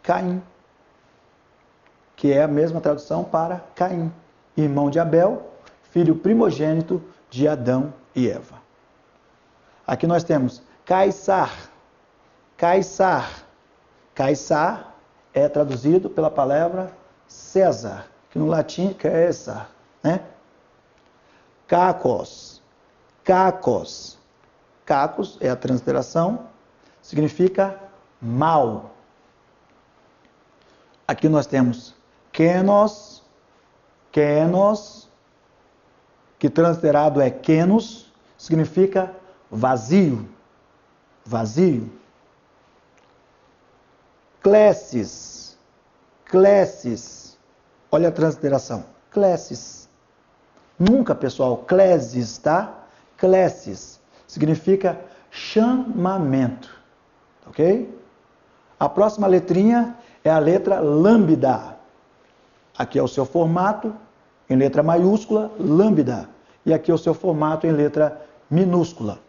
Speaker 1: Caim. Que é a mesma tradução para Caim, irmão de Abel, filho primogênito de Adão e Eva. Aqui nós temos Caesar. Caesar. Caesar é traduzido pela palavra César, que no latim é Caesar, né? Cacos. Cacos. Cacos é a transliteração, significa mal. Aqui nós temos Kenos. Kenos, que transliterado é Kenos, significa vazio. Vazio. Clésis. Clésis. Olha a transliteração. Clésis. Nunca, pessoal, clésis, tá? Clésis. Significa chamamento. Ok? A próxima letrinha é a letra lambda. Aqui é o seu formato em letra maiúscula, lambda. E aqui é o seu formato em letra minúscula.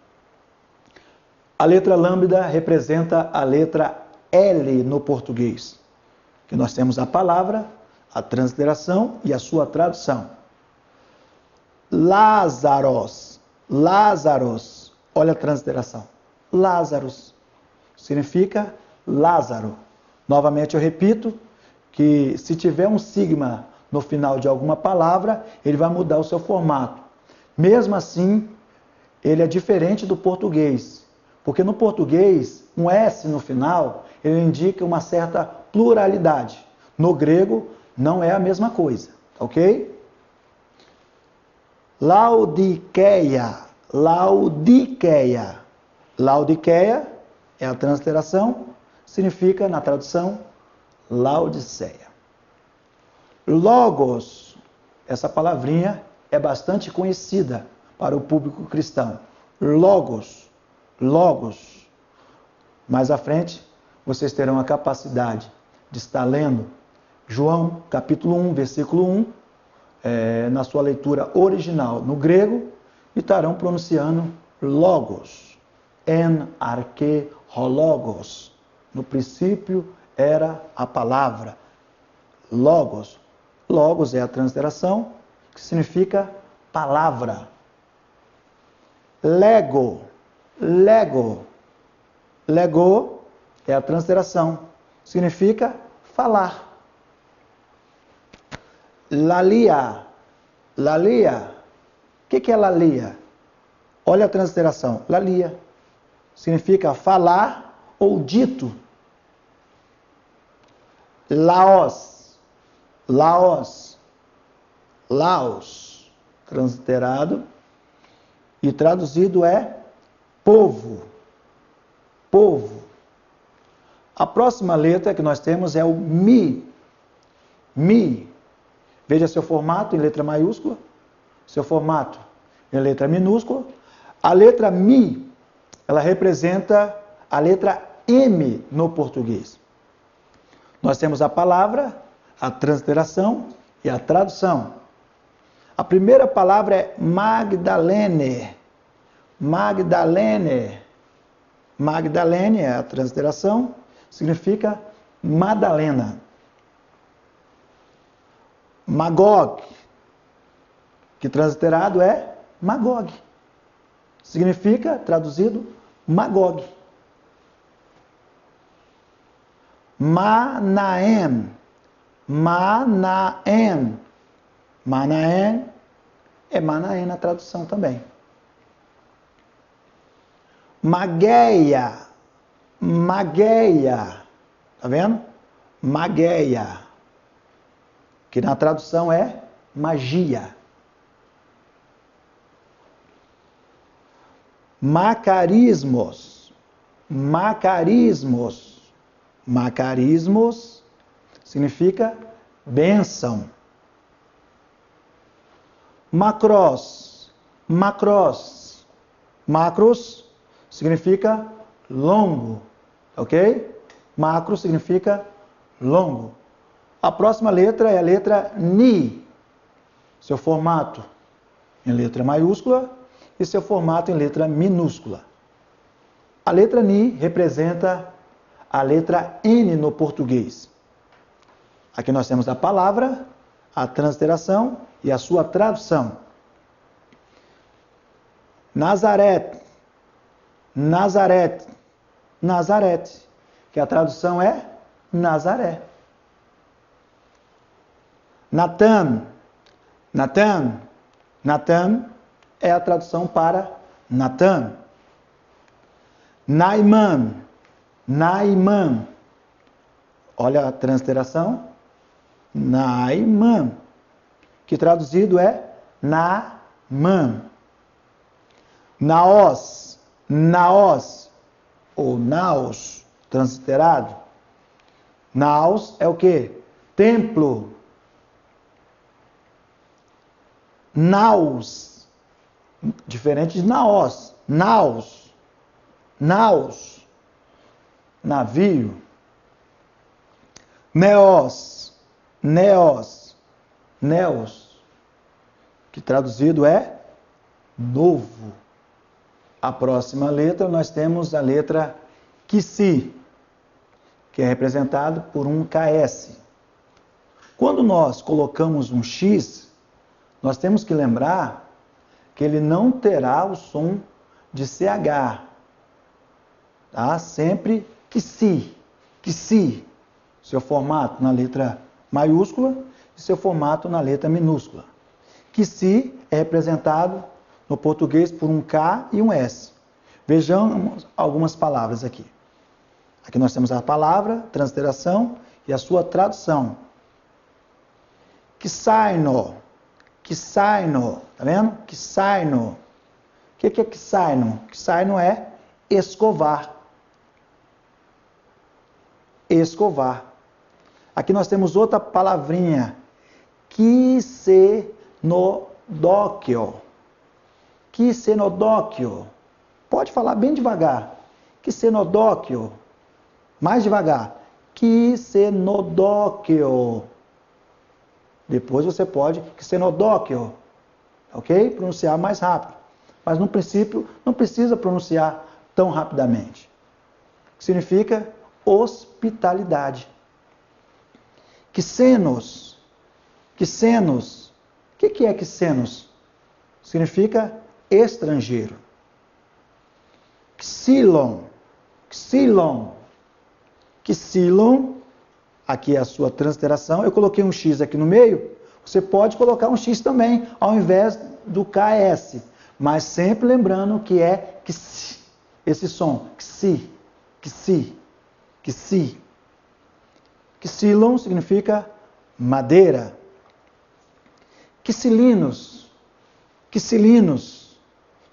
Speaker 1: A letra lambda representa a letra L no português. Que nós temos a palavra, a transliteração e a sua tradução. Lázaros. Lázaros. Olha a transliteração. Lázaros. Significa Lázaro. Novamente eu repito que se tiver um sigma no final de alguma palavra, ele vai mudar o seu formato. Mesmo assim, ele é diferente do português. Porque no português, um S no final, ele indica uma certa pluralidade. No grego, não é a mesma coisa, ok? Laodiceia. Laodiceia. Laodiceia é a transliteração, significa, na tradução, Laodiceia. Logos. Essa palavrinha é bastante conhecida para o público cristão. Logos. Logos. Mais à frente, vocês terão a capacidade de estar lendo João, capítulo 1, versículo 1, na sua leitura original no grego, e estarão pronunciando logos. En arche hologos. No princípio era a palavra. Logos. Logos é a transliteração, que significa palavra. Lego. Lego. Lego é a transliteração. Significa falar. Lalia. Lalia. O que é lalia? Olha a transliteração. Lalia. Significa falar ou dito. Laos. Laos. Laos. Transliterado. E traduzido é povo. Povo. A próxima letra que nós temos é o Mi. Mi. Veja seu formato em letra maiúscula, seu formato em letra minúscula. A letra Mi, ela representa a letra M no português. Nós temos a palavra, a transliteração e a tradução. A primeira palavra é Magdalene. Magdalene. Magdalene é a transliteração, significa Madalena. Magog, que transliterado é Magog. Significa, traduzido, Magog. Manaém. Manaém. Manaém é Manaém na tradução também. Mageia. Mageia. Tá vendo? Mageia. Que na tradução é magia. Macarismos. Macarismos. Macarismos significa bênção. Macros. Macros. Macros significa longo. Ok? Macro significa longo. A próxima letra é a letra Ni. Seu formato em letra maiúscula e seu formato em letra minúscula. A letra Ni representa a letra N no português. Aqui nós temos a palavra, a transliteração e a sua tradução. Nazaré. Nazaré. Nazaré. Que a tradução é Nazaré. Natan. Natan. Natan é a tradução para Natan. Naiman. Naiman. Olha a transliteração. Naiman. Que traduzido é Naaman. Naos. Naos. Ou Naos. Transliterado. Naos é o quê? Templo. Naus, diferente de Naos, Naus, Naus, navio. Neos, Neos, Neos, que traduzido é novo. A próxima letra, nós temos a letra Qi, que é representado por um KS. Quando nós colocamos um X, nós temos que lembrar que ele não terá o som de CH. Tá? Sempre Qi. Seu formato na letra maiúscula e seu formato na letra minúscula. Qi é representado no português por um K e um S. Vejamos algumas palavras aqui. Aqui nós temos a palavra, transliteração e a sua tradução. Quisaino, tá vendo? Quisaino. O que é quisaino? Quisaino é escovar. Escovar. Aqui nós temos outra palavrinha. Quisenodóquio. Quisenodóquio. Pode falar bem devagar. Quisenodóquio. Mais devagar. Quisenodóquio. Depois você pode quisenodóquio. Ok? Pronunciar mais rápido. Mas no princípio não precisa pronunciar tão rapidamente. Significa hospitalidade. Quisenos. Quisenos. O que é quisenos? Significa estrangeiro. Xilon. Xilon. Xilon. Aqui é a sua transliteração. Eu coloquei um X aqui no meio. Você pode colocar um X também, ao invés do KS. Mas sempre lembrando que é Xi. Esse som. Xi. Xi. Xi. Xilon significa madeira. Quisilinos. Quisilinos.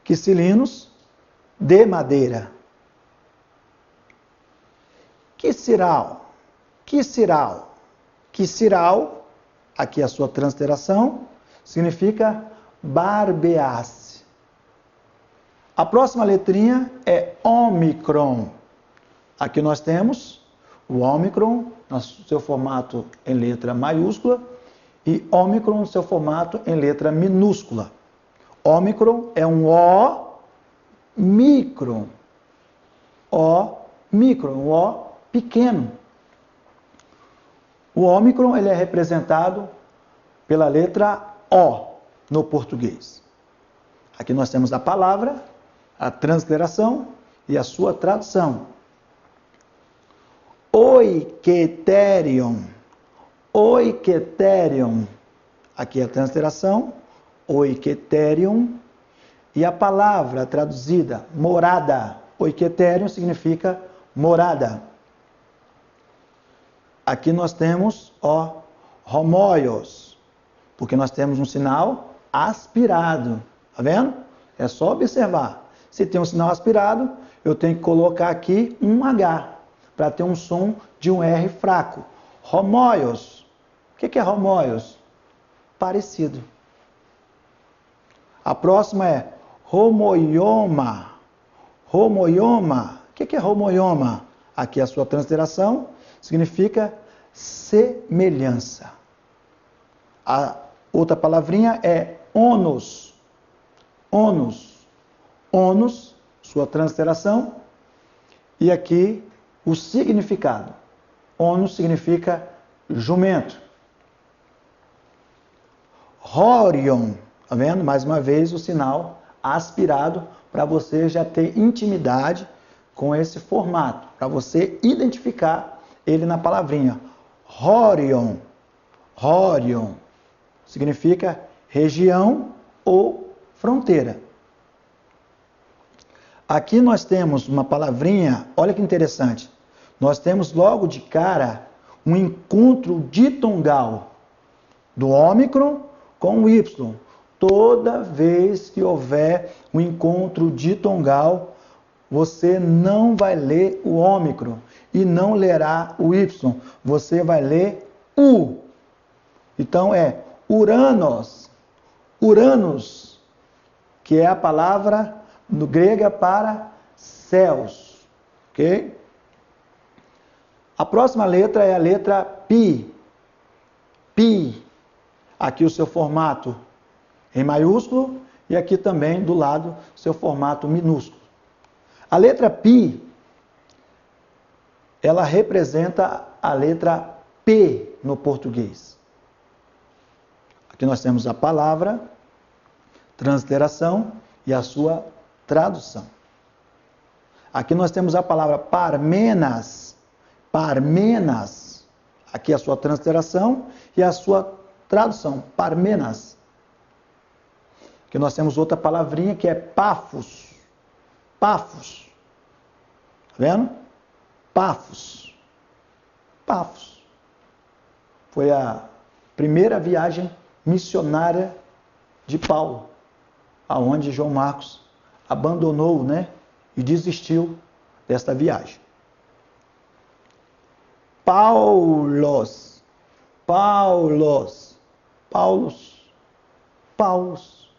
Speaker 1: Quisilinos de madeira. Quisiral. Quisiral. Quisiral, aqui a sua transliteração, significa barbear-se. A próxima letrinha é ômicron. Aqui nós temos o ômicron no seu formato em letra maiúscula e ômicron no seu formato em letra minúscula. Ômicron é um O micron. O micron, um O pequeno. O ômicron ele é representado pela letra O no português. Aqui nós temos a palavra, a transliteração e a sua tradução. Oiketerion. Oiketerion. Aqui é a transliteração. Oiketerion. E a palavra traduzida, morada. Oiketerion significa morada. Aqui nós temos o homoios, porque nós temos um sinal aspirado. Tá vendo? É só observar. Se tem um sinal aspirado, eu tenho que colocar aqui um H, para ter um som de um R fraco. Homoios. O que é homoios? Parecido. A próxima é homoioma. Homoioma. O que é homoioma? Aqui a sua transliteração significa semelhança. A outra palavrinha é onus. Onus. Onus, sua transliteração. E aqui o significado. Onus significa jumento. Horion. Tá vendo? Mais uma vez o sinal aspirado para você já ter intimidade com esse formato. Para você identificar ele na palavrinha. Horion. Horion significa região ou fronteira. Aqui nós temos uma palavrinha, olha que interessante. Nós temos logo de cara um encontro ditongal do ômicron com o Y. Toda vez que houver um encontro ditongal, você não vai ler o ômicron e não lerá o Y. Você vai ler U. Então é Uranos. Uranus, que é a palavra no grega para céus. Ok? A próxima letra é a letra Pi. Pi. Aqui o seu formato em maiúsculo e aqui também do lado seu formato minúsculo. A letra Pi, ela representa a letra P no português. Aqui nós temos a palavra, transliteração e a sua tradução. Aqui nós temos a palavra Parmenas. Parmenas. Aqui a sua transliteração e a sua tradução. Parmenas. Aqui nós temos outra palavrinha que é Pafos. Pafos. Tá vendo? Pafos. Pafos. Foi a primeira viagem missionária de Paulo, aonde João Marcos abandonou, e desistiu desta viagem. Paulos, Paulos, Paulos, Paulos.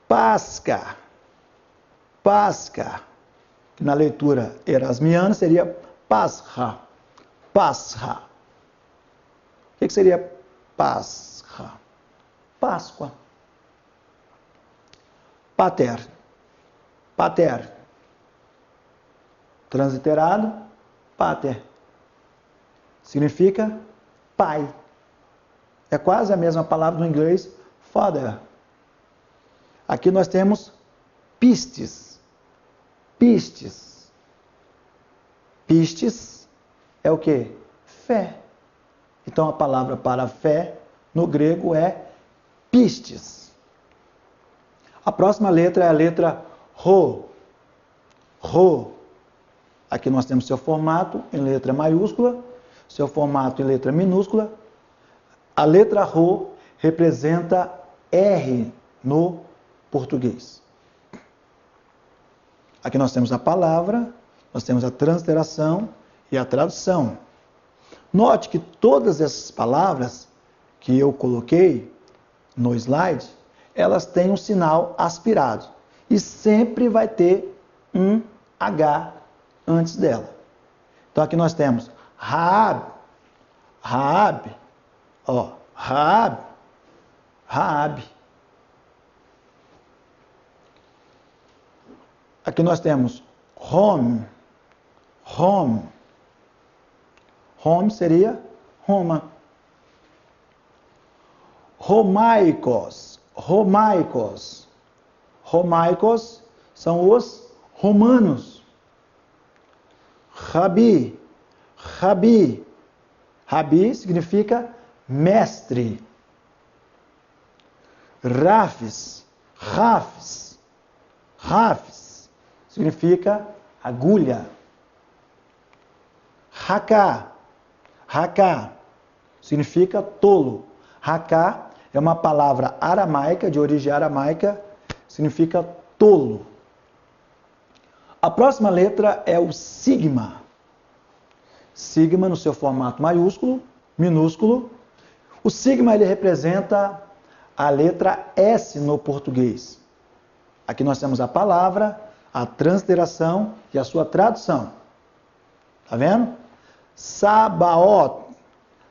Speaker 1: Pasca, Pasca, que na leitura erasmiana seria Pascha, Pascha. O que seria Pascha? Páscoa. Pater, pater. Transliterado, pater. Significa pai. É quase a mesma palavra no inglês, father. Aqui nós temos pistes. Pistes. Pistes é o quê? Fé. Então a palavra para fé no grego é pistes. A próxima letra é a letra Rho. Rho. Aqui nós temos seu formato em letra maiúscula, seu formato em letra minúscula. A letra Rho representa R no português. Aqui nós temos a palavra, nós temos a transliteração e a tradução. Note que todas essas palavras que eu coloquei no slide, elas têm um sinal aspirado. E sempre vai ter um H antes dela. Então aqui nós temos Raab, Raab, Raab, Raab. Aqui nós temos Home, Home. Home seria Roma. Romaicos, Romaicos. Romaicos são os romanos. Rabi, Rabi. Rabi significa mestre. Rafis, Rafis, Rafis significa agulha. Haká, Haká significa tolo. Haká é uma palavra aramaica, de origem aramaica, significa tolo. A próxima letra é o sigma. Sigma no seu formato maiúsculo, minúsculo. O sigma ele representa a letra S no português. Aqui nós temos a palavra, a transliteração e a sua tradução. Tá vendo? Sabaoth,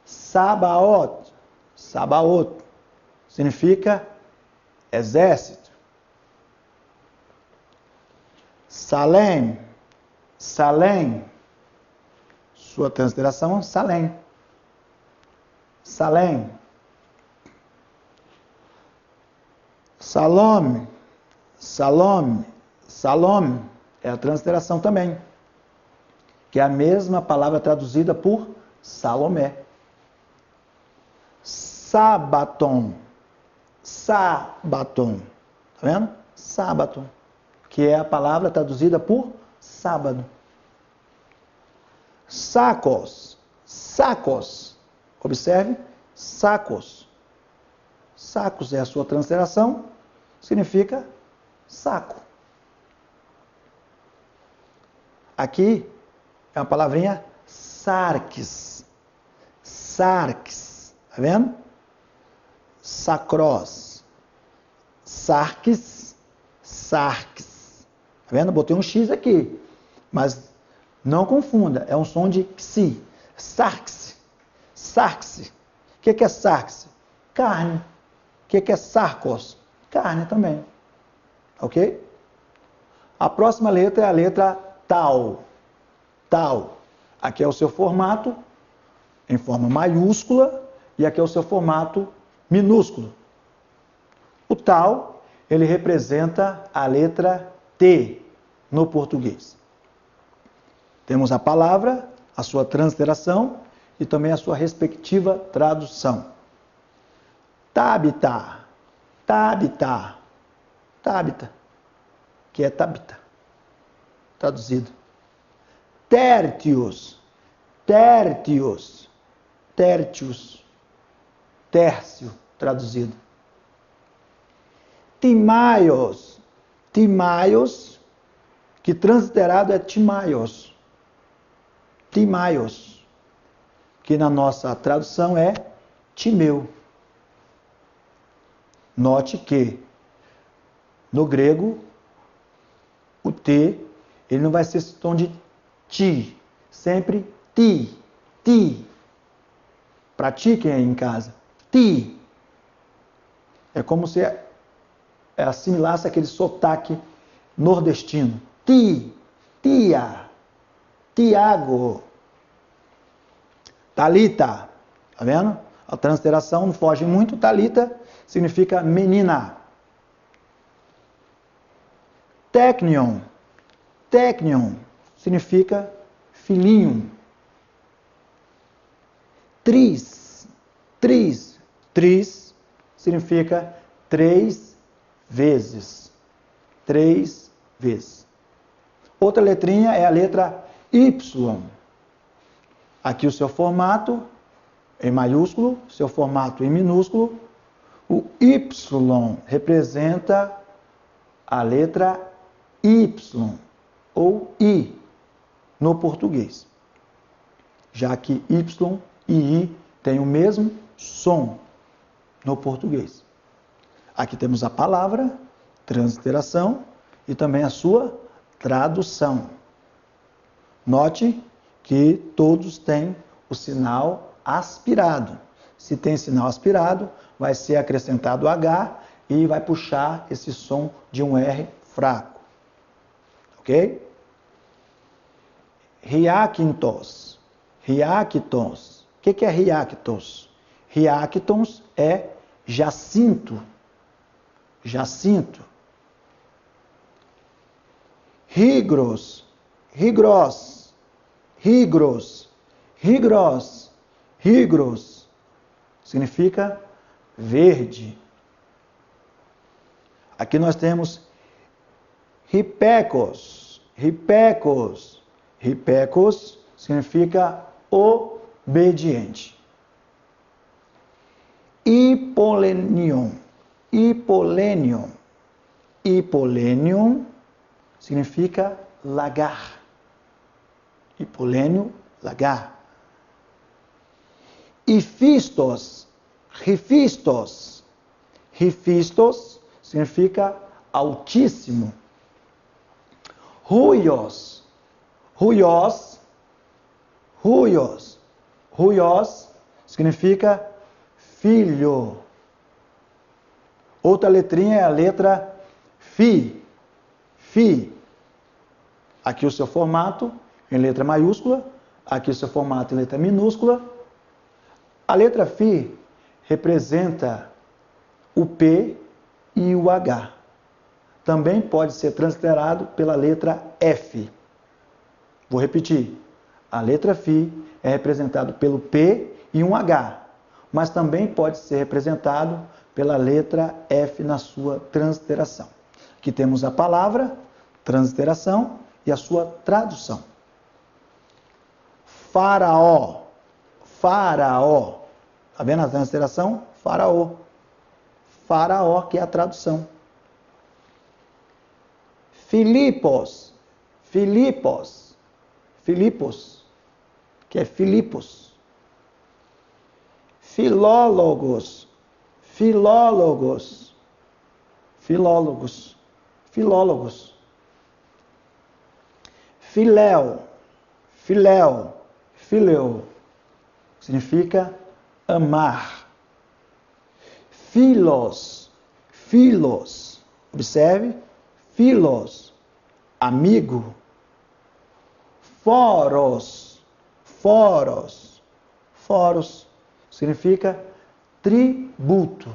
Speaker 1: Sabaoth, Sabaoth, significa exército. Salem, Salem, sua transliteração, Salem. Salem. Salome, Salome, Salome, é a transliteração também, que é a mesma palavra traduzida por Salomé. Sabaton, Sabaton, tá vendo? Sabaton, que é a palavra traduzida por sábado. Sacos, sacos, observe, sacos. Sacos é a sua transliteração, significa saco. Aqui é uma palavrinha sarques, sarques, tá vendo? Sacros, sarques, sarques, tá vendo? Botei um X aqui, mas não confunda, é um som de xi, sarques. sarx. O que é sarx? Carne. O que é sarcos? Carne também. Ok? A próxima letra é a letra tau. Tau. Aqui é o seu formato em forma maiúscula e aqui é o seu formato minúsculo. O tau, ele representa a letra T no português. Temos a palavra, a sua transliteração e também a sua respectiva tradução. Tabita, Tabita, Tabita, que é Tabita, traduzido. Tertius, Tertius, Tertius, tércio, traduzido. Timaios, Timaios, que transliterado é Timaios. Timaios, que na nossa tradução é Timeu. Note que no grego o T ele não vai ser esse tom de ti, sempre ti, ti. Pratiquem aí em casa. Ti. É como se assimilasse aquele sotaque nordestino. Ti, tia, Tiago. Talita. Tá vendo? A transliteração não foge muito. Talita significa menina. Technion. Technion significa filhinho. Tris. Tris. Tris significa 3 vezes. 3 vezes. Outra letrinha é a letra Y. Aqui o seu formato em maiúsculo, seu formato em minúsculo. O Y representa a letra Y ou I no português. Já que Y e I têm o mesmo som no português. Aqui temos a palavra, transliteração e também a sua tradução. Note que todos têm o sinal aspirado. Se tem sinal aspirado, vai ser acrescentado H e vai puxar esse som de um R fraco. Ok? Hiakintos. Hiakitos. O que é hiakitos? Hiakitos é jacinto. Jacinto. Higros. Higros. Higros. Higros. Higros. Significa verde. Aqui nós temos hipecos. Hipecos. Hipecos significa obediente. Hipolenion. Hipolenion. Hipolenion significa lagar. Hipolênio, lagar. Hifistos. Hifistos. Hifistos significa altíssimo. Ruios. Ruios. Ruios. Ruios significa filho. Outra letrinha é a letra Fi. Fi. Aqui o seu formato em letra maiúscula. Aqui o seu formato em letra minúscula. A letra Fi representa o P e o H. Também pode ser transliterado pela letra F. Vou repetir. A letra Fi é representado pelo P e um H, mas também pode ser representado pela letra F na sua transliteração. Aqui temos a palavra, transliteração e a sua tradução. Faraó. Faraó. Está vendo a transliteração? Faraó. Faraó, que é a tradução. Filipos. Filipos. Filipos, que é Filipos. Filólogos. Filólogos. Filólogos. Filólogos. Filéu. Filéu. Fileu. Significa amar. Filos, filos, observe, filos, amigo. Foros, foros, foros, significa tributo.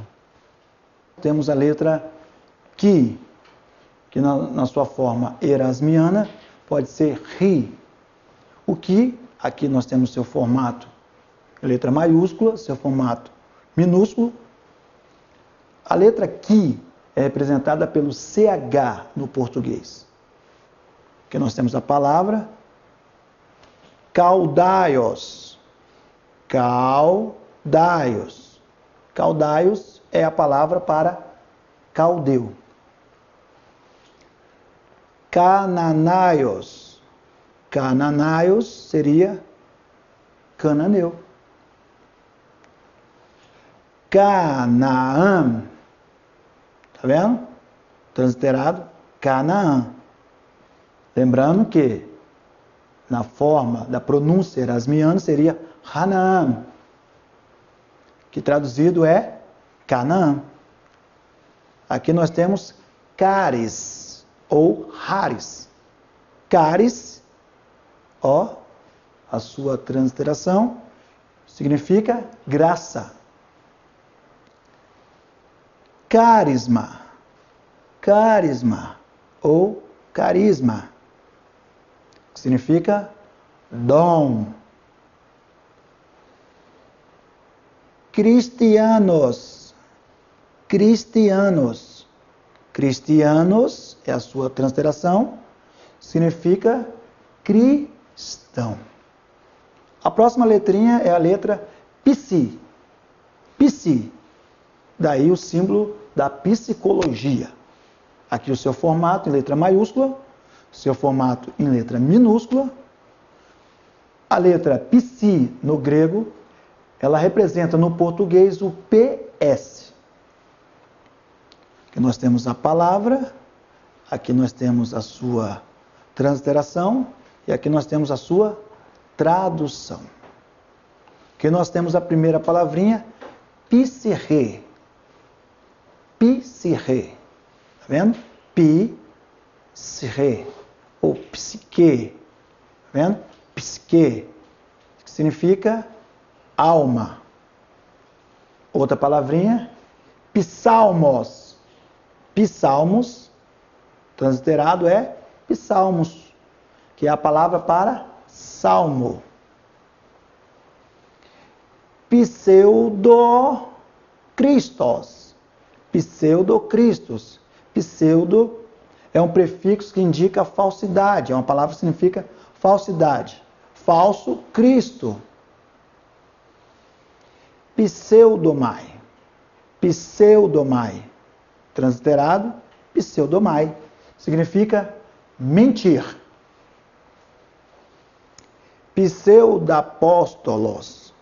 Speaker 1: Temos a letra que na sua forma erasmiana pode ser ri. O que, aqui nós temos seu formato letra maiúscula, seu formato minúsculo. A letra que é representada pelo CH no português. Que nós temos a palavra caudaios. Caudaios. Caudaios é a palavra para caldeu. Cananaios. Cananaios seria cananeu. Canaã. Tá vendo? Transliterado Canaã. Lembrando que na forma da pronúncia erasmiana seria Hanaã, que traduzido é Canaã. Aqui nós temos Caris ou Haris. Caris, ó, a sua transliteração significa graça. Carisma, carisma ou carisma, que significa dom. Cristianos, cristianos, cristianos é a sua transliteração, significa cristão. A próxima letrinha é a letra psi, psi. Daí o símbolo da psicologia. Aqui o seu formato em letra maiúscula, seu formato em letra minúscula. A letra psi no grego, ela representa no português o PS. Aqui nós temos a palavra, aqui nós temos a sua transliteração e aqui nós temos a sua tradução. Aqui nós temos a primeira palavrinha, psirre. Psirre, tá vendo? Psirre, ou psique, tá vendo? Psique, que significa alma. Outra palavrinha, psalmos. Psalmos, transliterado é psalmos, que é a palavra para salmo. Pseudo-Christos. Pseudo-Cristos. Pseudo é um prefixo que indica falsidade. É uma palavra que significa falsidade. Falso Cristo. Pseudomai. Pseudomai. Transliterado, pseudomai. Significa mentir. Pseudapóstolos.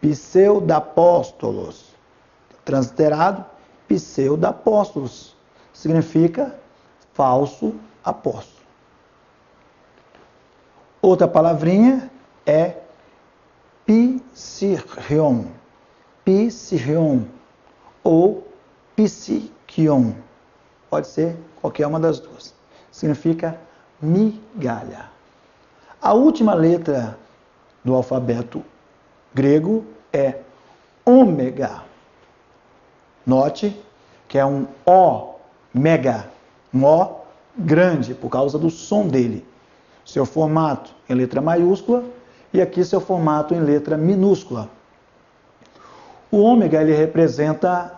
Speaker 1: Pseudapóstolos. Transliterado, pseudapóstolos. Significa falso apóstolo. Outra palavrinha é psirrion. Psirrion ou psiquion. Pode ser qualquer uma das duas. Significa migalha. A última letra do alfabeto grego é ômega. Note que é um O mega, um O grande por causa do som dele. Seu formato em letra maiúscula e aqui seu formato em letra minúscula. O ômega ele representa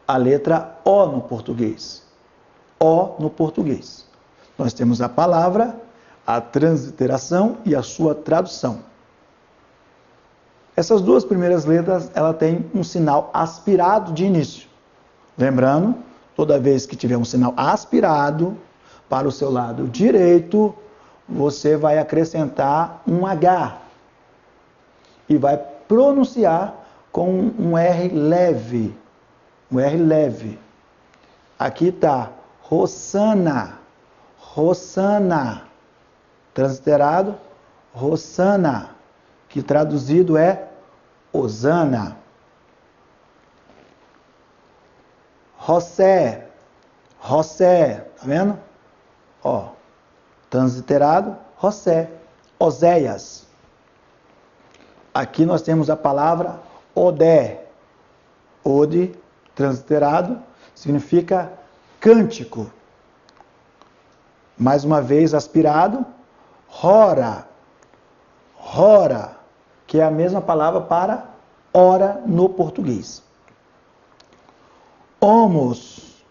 Speaker 1: a letra O no português. O no português. Nós temos a palavra, a transliteração e a sua tradução. Essas duas primeiras letras, ela tem um sinal aspirado de início. Lembrando, toda vez que tiver um sinal aspirado para o seu lado direito, você vai acrescentar um H e vai pronunciar com um R leve. Um R leve. Aqui está Rosana. Rosana. Transliterado, Rosana, que traduzido é Osana. José, José, tá vendo? Ó, transliterado, José. Oséias. Aqui nós temos a palavra Odé. Ode, transliterado, significa cântico. Mais uma vez aspirado, Rora. Rora, que é a mesma palavra para hora no português. Homos,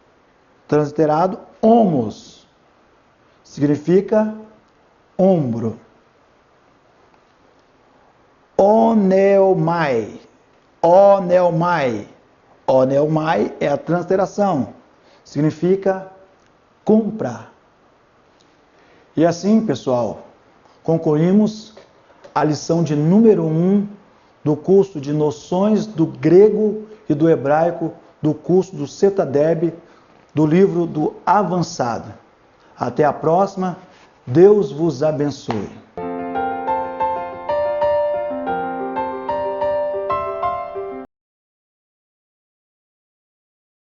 Speaker 1: transliterado, homos, significa ombro. Oneomai, oneomai, oneomai é a transliteração, significa compra. E assim, pessoal, concluímos a lição de número 1 do curso de noções do grego e do hebraico, do curso do CETADEB, do livro do Avançado. Até a próxima. Deus vos abençoe.